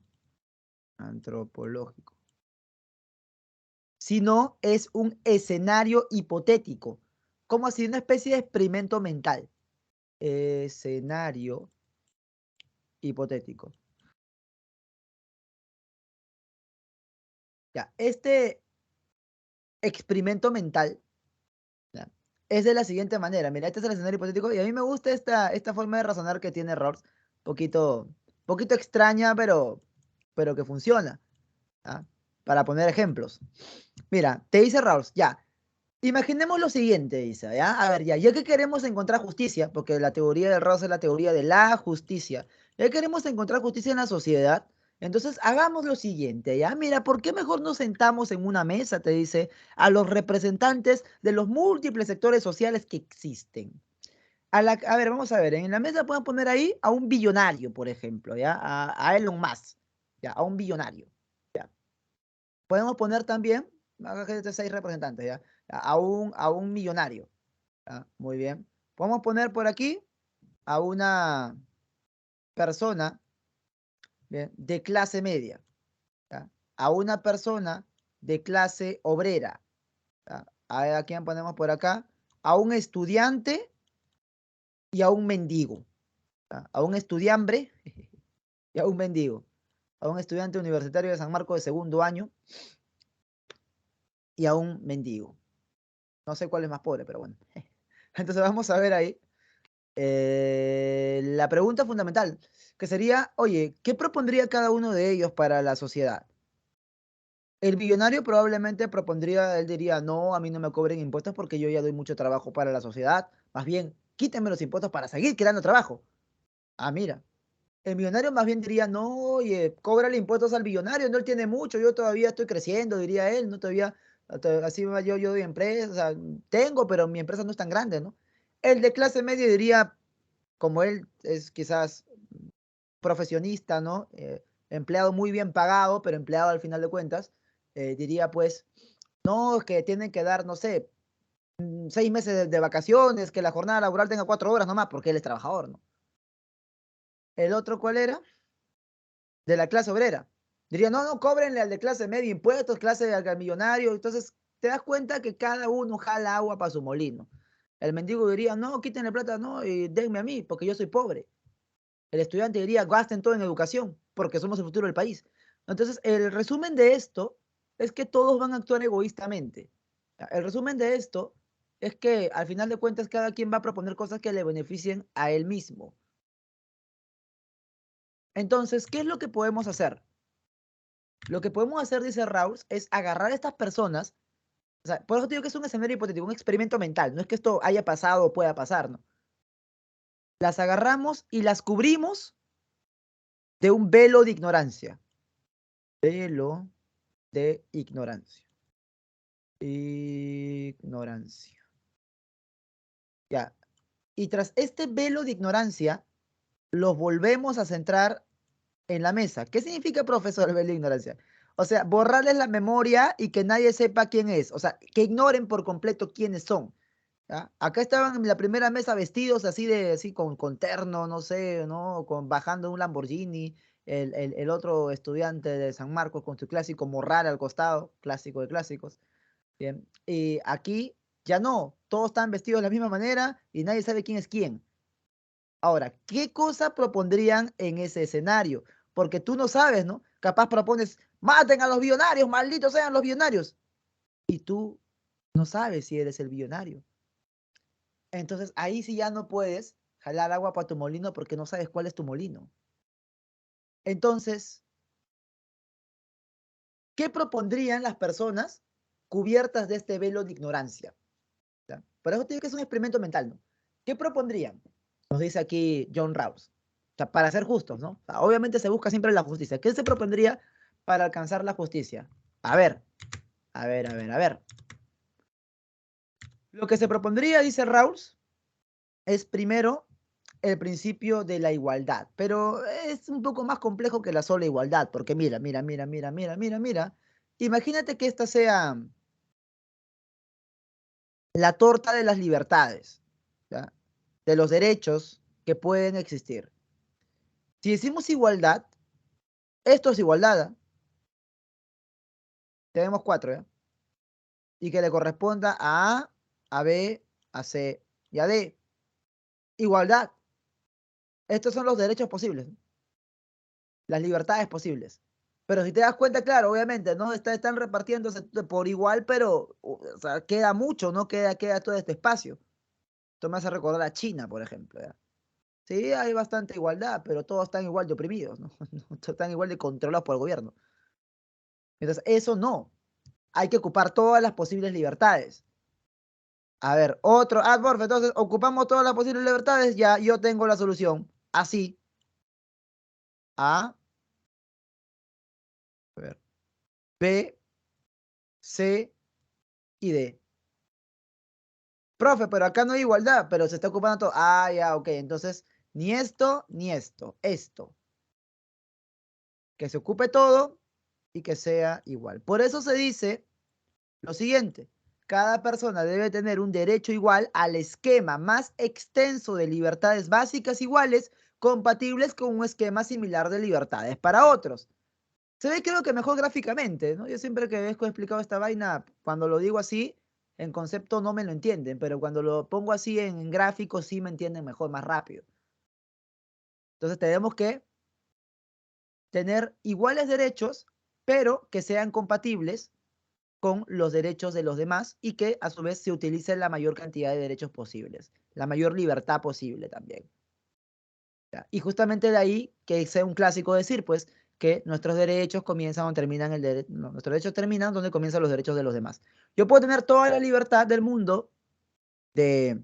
sino es un escenario hipotético, como así una especie de experimento mental. Escenario hipotético. Ya, este experimento mental, ¿ya?, es de la siguiente manera. Mira, este es el escenario hipotético y a mí me gusta esta forma de razonar que tiene Rawls, poquito extraña, pero que funciona, ¿ah? Para poner ejemplos. Mira, te dice Rawls, ya, imaginemos lo siguiente, dice, ¿ya? A ver, ya que queremos encontrar justicia, porque la teoría de Rawls es la teoría de la justicia, ya que queremos encontrar justicia en la sociedad, entonces hagamos lo siguiente, ¿ya? Mira, ¿por qué mejor nos sentamos en una mesa, te dice, a los representantes de los múltiples sectores sociales que existen? A ver, vamos a ver, en la mesa podemos poner ahí a un billonario, por ejemplo, ¿ya? A Elon Musk, ¿ya? A un billonario, ¿ya? Podemos poner también, acá hay 6 representantes, ¿ya? A un millonario, ¿ya? Muy bien. Podemos poner por aquí a una persona, ¿bien?, de clase media, ¿ya? A una persona de clase obrera, ¿ya? ¿A quién ponemos por acá? A un estudiante y a un mendigo, ¿ya? A un estudiambre y a un mendigo. A un estudiante universitario de San Marcos de segundo año y a un mendigo. No sé cuál es más pobre, pero bueno. Entonces vamos a ver ahí la pregunta fundamental, que sería, oye, ¿qué propondría cada uno de ellos para la sociedad? El billonario probablemente propondría, él diría, no, a mí no me cobren impuestos porque yo ya doy mucho trabajo para la sociedad. Más bien, quítenme los impuestos para seguir creando trabajo. Ah, mira. El millonario más bien diría, no, oye, cóbrale impuestos al billonario, no, él tiene mucho, yo todavía estoy creciendo, diría él, no todavía, así yo doy empresa, o sea, tengo, pero mi empresa no es tan grande, ¿no? El de clase media diría, como él es quizás profesionista, ¿no? Empleado muy bien pagado, pero empleado al final de cuentas, diría pues, no, que tienen que dar, no sé, 6 meses de vacaciones, que la jornada laboral tenga 4 horas nomás, porque él es trabajador, ¿no? El otro, ¿cuál era? De la clase obrera. Diría, no, no, cóbrenle al de clase media impuestos, clase al millonario. Entonces, te das cuenta que cada uno jala agua para su molino. El mendigo diría, no, quítenle plata, no, y denme a mí, porque yo soy pobre. El estudiante diría, gasten todo en educación, porque somos el futuro del país. Entonces, el resumen de esto es que todos van a actuar egoístamente. El resumen de esto es que, al final de cuentas, cada quien va a proponer cosas que le beneficien a él mismo. Entonces, ¿qué es lo que podemos hacer? Lo que podemos hacer, dice Rawls, es agarrar a estas personas, o sea, por eso te digo que es un escenario hipotético, un experimento mental, no es que esto haya pasado o pueda pasar, ¿no? Las agarramos y las cubrimos de un velo de ignorancia. Velo de ignorancia. Ignorancia. Ya. Y tras este velo de ignorancia, los volvemos a centrar en la mesa. ¿Qué significa, profesor, el velo de ignorancia? O sea, borrarles la memoria y que nadie sepa quién es. O sea, que ignoren por completo quiénes son. ¿Ya? Acá estaban en la primera mesa vestidos así con terno, no sé, ¿no? Bajando un Lamborghini. El otro estudiante de San Marcos con su clásico morral al costado, clásico de clásicos. Bien. Y aquí ya no, todos están vestidos de la misma manera y nadie sabe quién es quién. Ahora, ¿qué cosa propondrían en ese escenario? Porque tú no sabes, ¿no? Capaz propones, maten a los billonarios, malditos sean los billonarios. Y tú no sabes si eres el billonario. Entonces ahí sí ya no puedes jalar agua para tu molino porque no sabes cuál es tu molino. Entonces, ¿qué propondrían las personas cubiertas de este velo de ignorancia? ¿Ya? Por eso te digo que es un experimento mental, ¿no? ¿Qué propondrían? Nos dice aquí John Rawls. O sea, para ser justos, ¿no? O sea, obviamente se busca siempre la justicia. ¿Qué se propondría para alcanzar la justicia? A ver, a ver, a ver, a ver. Lo que se propondría, dice Rawls, es primero el principio de la igualdad, pero es un poco más complejo que la sola igualdad, porque mira, mira, mira, mira, mira, mira, mira. Imagínate que esta sea la torta de las libertades, ¿ya? De los derechos que pueden existir. Si decimos igualdad, esto es igualdad, ¿eh? Tenemos cuatro, ¿eh? Y que le corresponda a A, B, a C y a D. Igualdad. Estos son los derechos posibles, ¿no? Las libertades posibles. Pero si te das cuenta, claro, obviamente, ¿no? Están repartiéndose por igual, pero o sea, queda mucho, ¿no? Queda todo este espacio. Esto me hace recordar a China, por ejemplo, ¿ya? Sí, hay bastante igualdad, pero todos están igual de oprimidos, ¿no? Todos están igual de controlados por el gobierno. Entonces, eso no. Hay que ocupar todas las posibles libertades. A ver, otro, porfa, entonces ocupamos todas las posibles libertades, ya yo tengo la solución. Así, A, a ver, B, C y D. Profe, pero acá no hay igualdad, pero se está ocupando todo. Ah, ya, ok, entonces ni esto ni esto, esto. Que se ocupe todo y que sea igual. Por eso se dice lo siguiente. Cada persona debe tener un derecho igual al esquema más extenso de libertades básicas iguales compatibles con un esquema similar de libertades para otros. Se ve creo que mejor gráficamente, ¿no? Yo siempre que he explicado esta vaina, cuando lo digo así, en concepto no me lo entienden, pero cuando lo pongo así en gráfico sí me entienden mejor, más rápido. Entonces tenemos que tener iguales derechos, pero que sean compatibles con los derechos de los demás y que a su vez se utilice la mayor cantidad de derechos posibles, la mayor libertad posible también. ¿Ya? Y justamente de ahí que sea un clásico decir, pues, que nuestros derechos comienzan donde terminan no, nuestros derechos terminan donde comienzan los derechos de los demás. Yo puedo tener toda la libertad del mundo de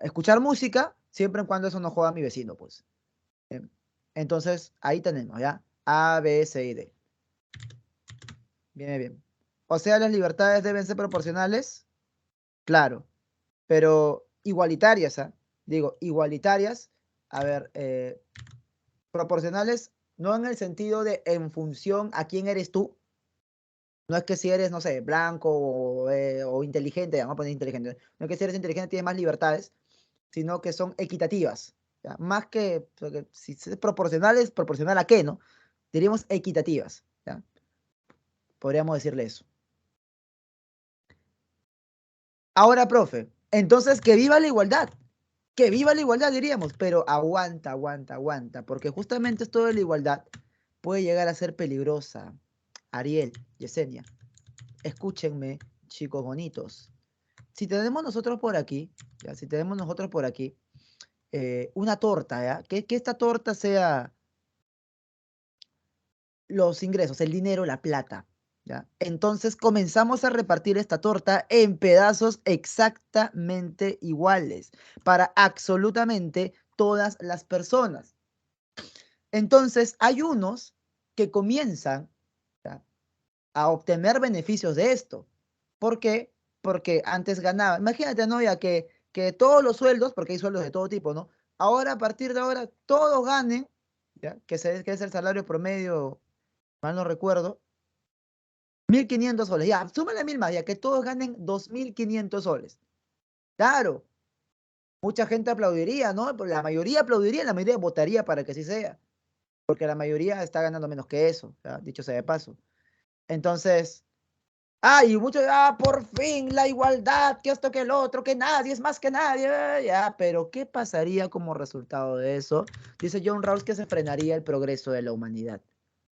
escuchar música, siempre y cuando eso no joda a mi vecino, pues. ¿Eh? Entonces, ahí tenemos, ¿ya? A, B, C y D. Bien, bien. O sea, las libertades deben ser proporcionales, claro, pero igualitarias, ¿ah? Digo, igualitarias, a ver, proporcionales, no en el sentido de en función a quién eres tú. No es que si eres, no sé, blanco o inteligente, vamos a poner inteligente. No es que si eres inteligente tienes más libertades, sino que son equitativas. ¿Ya? Más que, porque si es proporcionales, proporcional a qué, ¿no? Diríamos equitativas. ¿Ya? Podríamos decirle eso. Ahora, profe, entonces que viva la igualdad. Que viva la igualdad, diríamos, pero aguanta, aguanta, aguanta, porque justamente esto de la igualdad puede llegar a ser peligrosa. Ariel, Yesenia, escúchenme, chicos bonitos. Si tenemos nosotros por aquí, ¿ya? Si tenemos nosotros por aquí una torta, ¿ya? Que esta torta sea los ingresos, el dinero, la plata, ¿ya? Entonces comenzamos a repartir esta torta en pedazos exactamente iguales para absolutamente todas las personas. Entonces hay unos que comienzan, ¿ya?, a obtener beneficios de esto. ¿Por qué? Porque antes ganaba. Imagínate, ¿no? Ya que todos los sueldos, porque hay sueldos de todo tipo, ¿no? Ahora, a partir de ahora, todos ganen, ¿ya? Que es el salario promedio, mal no recuerdo, 1.500 soles. Ya, súmale 1.000 más, ya que todos ganen 2.500 soles. Claro, mucha gente aplaudiría, ¿no? Pero la mayoría aplaudiría, la mayoría votaría para que así sea, porque la mayoría está ganando menos que eso, ¿ya? Dicho sea de paso. Entonces, y muchos, por fin, la igualdad, que esto, que el otro, que nadie es más que nadie, ya, pero ¿qué pasaría como resultado de eso? Dice John Rawls que se frenaría el progreso de la humanidad.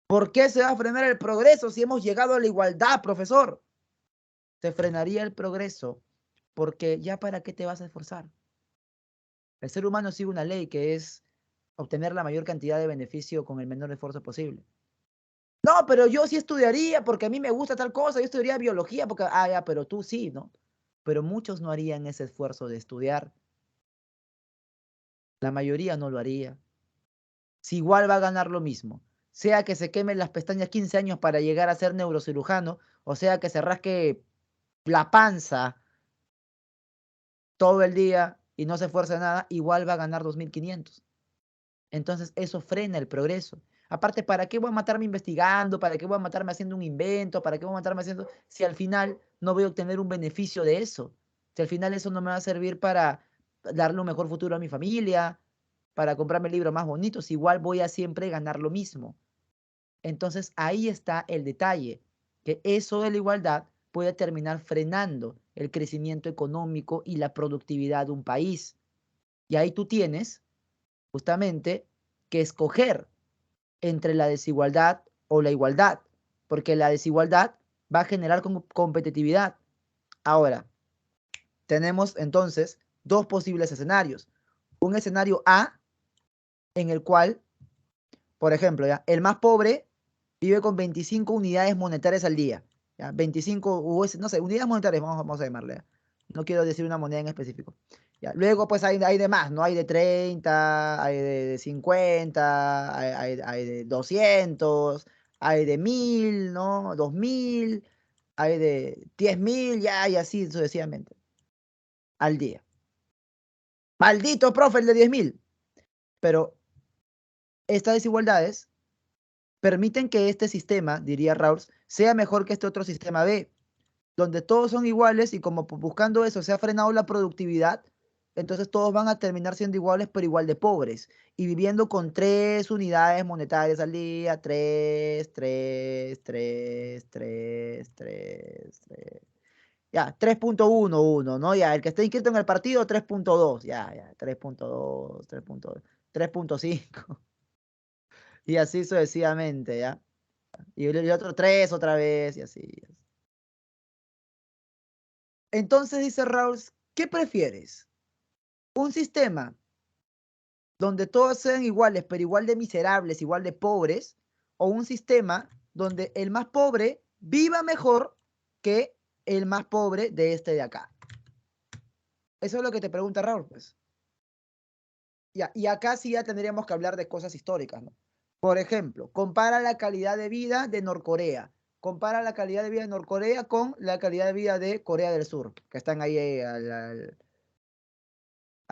¿Por qué se va a frenar el progreso si hemos llegado a la igualdad, profesor? Se frenaría el progreso porque ya para qué te vas a esforzar. El ser humano sigue una ley que es obtener la mayor cantidad de beneficio con el menor esfuerzo posible. No, pero yo sí estudiaría porque a mí me gusta tal cosa, yo estudiaría biología porque, ya, pero tú sí, ¿no? Pero muchos no harían ese esfuerzo de estudiar. La mayoría no lo haría. Si igual va a ganar lo mismo, sea que se queme las pestañas 15 años para llegar a ser neurocirujano, o sea que se rasque la panza todo el día y no se esfuerce nada, igual va a ganar 2.500. Entonces eso frena el progreso. Aparte, ¿para qué voy a matarme investigando? ¿Para qué voy a matarme haciendo un invento? ¿Para qué voy a matarme haciendo si al final no voy a obtener un beneficio de eso? Si al final eso no me va a servir para darle un mejor futuro a mi familia, para comprarme libros más bonitos, igual voy a siempre ganar lo mismo. Entonces ahí está el detalle, que eso de la igualdad puede terminar frenando el crecimiento económico y la productividad de un país. Y ahí tú tienes justamente que escoger entre la desigualdad o la igualdad, porque la desigualdad va a generar competitividad. Ahora, tenemos entonces dos posibles escenarios. Un escenario A, en el cual, por ejemplo, ¿ya?, el más pobre vive con 25 unidades monetarias al día. ¿Ya? 25, no sé, unidades monetarias, vamos a llamarle. ¿Ya? No quiero decir una moneda en específico. ¿Ya? Luego, pues hay de más, ¿no? Hay de 30, hay de 50, hay de 200, hay de 1.000, ¿no? 2.000, hay de 10.000, ya, y así sucesivamente, al día. Maldito profe, el de 10.000. Pero estas desigualdades permiten que este sistema, diría Rawls, sea mejor que este otro sistema B, donde todos son iguales y como buscando eso se ha frenado la productividad, entonces todos van a terminar siendo iguales, pero igual de pobres y viviendo con 3 unidades monetarias al día, 3, 3, 3, 3, 3, 3. Ya, 3.11, ¿no? Ya, el que esté inscrito en el partido, 3.2, ya, 3.2, 3.2, 3.5 y así sucesivamente, ¿ya? Y el otro 3 otra vez y así. Entonces dice Rawls, ¿qué prefieres? ¿Un sistema donde todos sean iguales, pero igual de miserables, igual de pobres? ¿O un sistema donde el más pobre viva mejor que el más pobre de este de acá? Eso es lo que te pregunta Raúl, pues. Ya, y acá sí ya tendríamos que hablar de cosas históricas, ¿no? Por ejemplo, compara la calidad de vida de Norcorea. Compara la calidad de vida de Norcorea con la calidad de vida de Corea del Sur, que están ahí a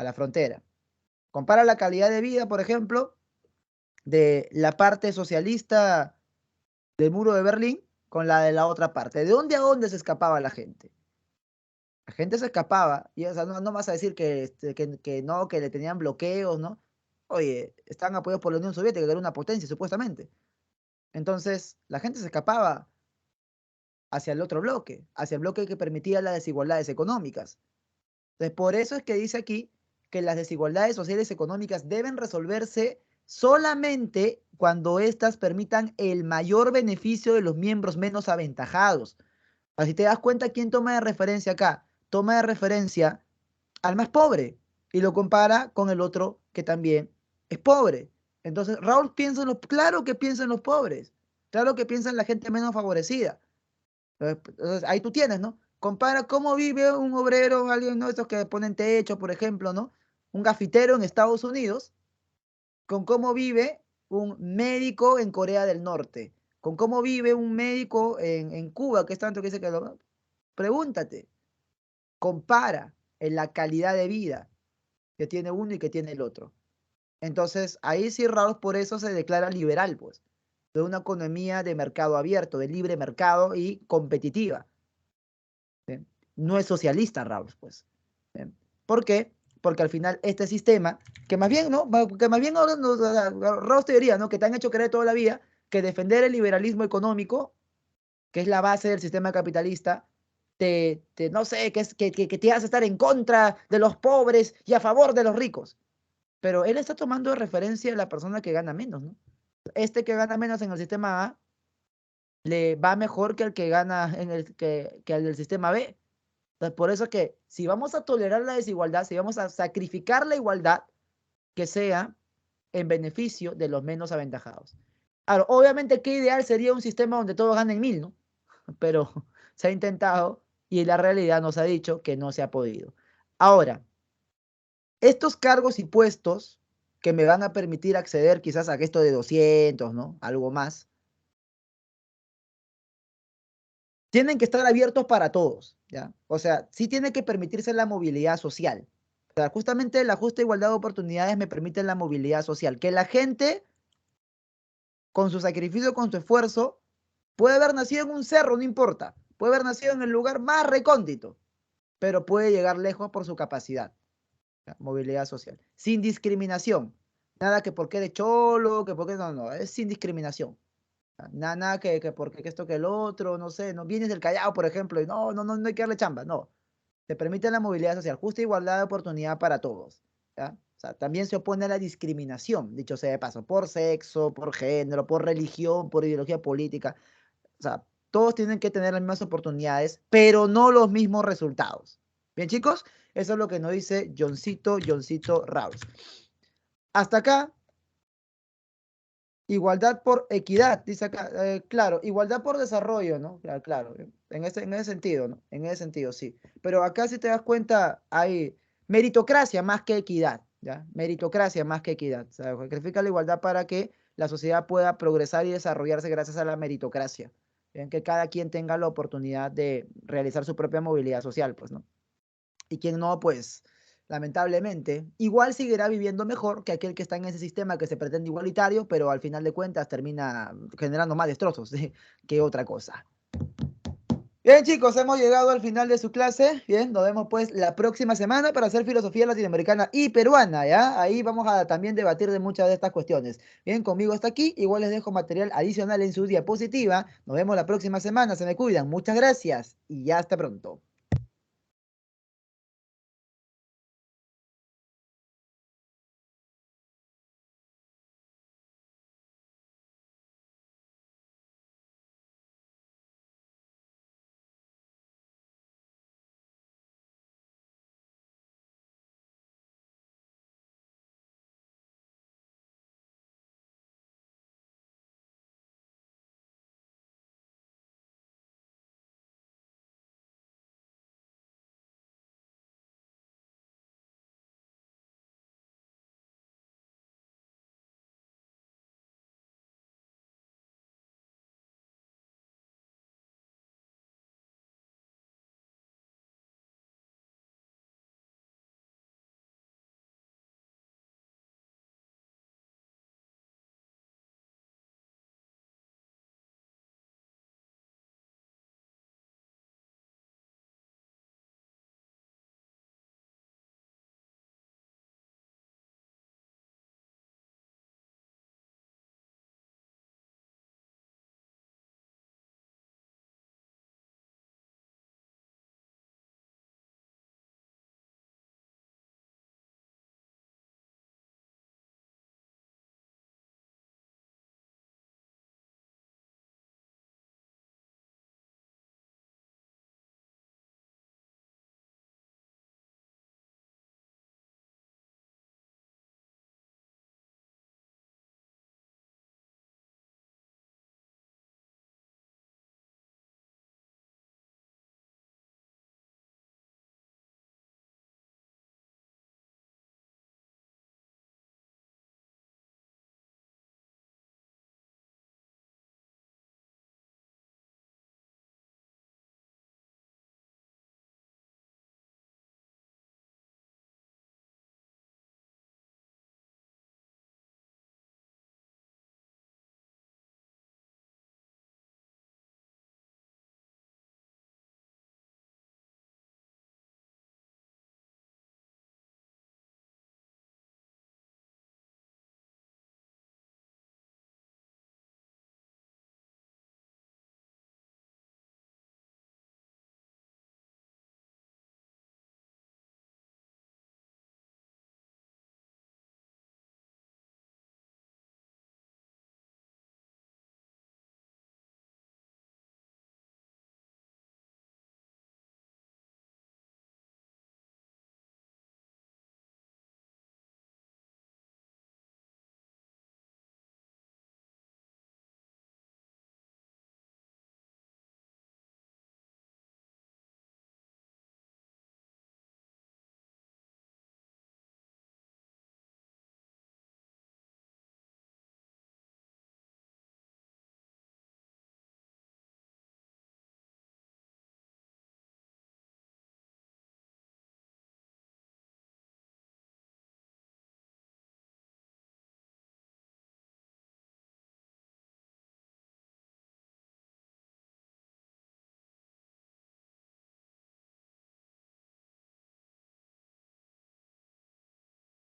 la frontera. Compara la calidad de vida, por ejemplo, de la parte socialista del muro de Berlín con la de la otra parte. ¿De dónde a dónde se escapaba la gente? La gente se escapaba, y o sea, no vas a decir que no, que le tenían bloqueos, ¿no? Oye, están apoyados por la Unión Soviética, que era una potencia, supuestamente. Entonces, la gente se escapaba hacia el otro bloque, hacia el bloque que permitía las desigualdades económicas. Entonces, por eso es que dice aquí que las desigualdades sociales y económicas deben resolverse solamente cuando éstas permitan el mayor beneficio de los miembros menos aventajados. Así te das cuenta quién toma de referencia acá. Toma de referencia al más pobre y lo compara con el otro que también es pobre. Entonces, Raúl piensa en los, claro que piensa en los pobres, claro que piensa en la gente menos favorecida. Entonces, ahí tú tienes, ¿no? Compara cómo vive un obrero, alguien, ¿no? Estos que ponen techo, por ejemplo, ¿no? Un gafitero en Estados Unidos, con cómo vive un médico en Corea del Norte, con cómo vive un médico en Cuba, que es tanto que dice que lo... Pregúntate, compara en la calidad de vida que tiene uno y que tiene el otro. Entonces, ahí sí Raúl por eso se declara liberal, pues, de una economía de mercado abierto, de libre mercado y competitiva. ¿Sí? No es socialista, Raúl, pues. ¿Sí? ¿Por qué? Porque al final este sistema, que más bien, ¿no? Que más bien ahora Raúl te diría, ¿no? Que te han hecho creer toda la vida que defender el liberalismo económico, que es la base del sistema capitalista, no sé, que te hace estar en contra de los pobres y a favor de los ricos. Pero él está tomando de referencia a la persona que gana menos, ¿no? Este que gana menos en el sistema A le va mejor que el que gana que el del sistema B. Entonces, por eso que si vamos a tolerar la desigualdad, si vamos a sacrificar la igualdad, que sea en beneficio de los menos aventajados. Ahora, obviamente, qué ideal sería un sistema donde todos ganen 1000, ¿no? Pero se ha intentado y la realidad nos ha dicho que no se ha podido. Ahora, estos cargos y puestos que me van a permitir acceder quizás a esto de 200, ¿no? Algo más, tienen que estar abiertos para todos, ¿ya? O sea, sí tiene que permitirse la movilidad social. O sea, justamente la justa igualdad de oportunidades me permite la movilidad social. Que la gente, con su sacrificio, con su esfuerzo, puede haber nacido en un cerro, no importa. Puede haber nacido en el lugar más recóndito, pero puede llegar lejos por su capacidad. ¿Ya? Movilidad social. Sin discriminación. Nada que porque eres cholo, que porque no, es sin discriminación. Nada que porque que esto que el otro, no sé, no vienes del Callao, por ejemplo, y no hay que darle chamba, no. Se permite la movilidad social, justa igualdad de oportunidad para todos. ¿Ya? O sea, también se opone a la discriminación, dicho sea de paso, por sexo, por género, por religión, por ideología política. O sea, todos tienen que tener las mismas oportunidades, pero no los mismos resultados. Bien, chicos, eso es lo que nos dice Johncito Raus. Hasta acá, igualdad por equidad, dice acá, claro, igualdad por desarrollo, ¿no? Claro, claro, en ese sentido, ¿no? En ese sentido, sí. Pero acá si te das cuenta, hay meritocracia más que equidad, ¿ya? Meritocracia más que equidad. O sea, sacrifica la igualdad para que la sociedad pueda progresar y desarrollarse gracias a la meritocracia. En que cada quien tenga la oportunidad de realizar su propia movilidad social, pues, ¿no? Y quien no, pues lamentablemente, igual seguirá viviendo mejor que aquel que está en ese sistema que se pretende igualitario, pero al final de cuentas termina generando más destrozos que otra cosa. Bien, chicos, hemos llegado al final de su clase. Bien, nos vemos pues la próxima semana para hacer filosofía latinoamericana y peruana, ¿ya? Ahí vamos a también debatir de muchas de estas cuestiones. Bien, conmigo hasta aquí. Igual les dejo material adicional en su diapositiva. Nos vemos la próxima semana. Se me cuidan. Muchas gracias y ya hasta pronto.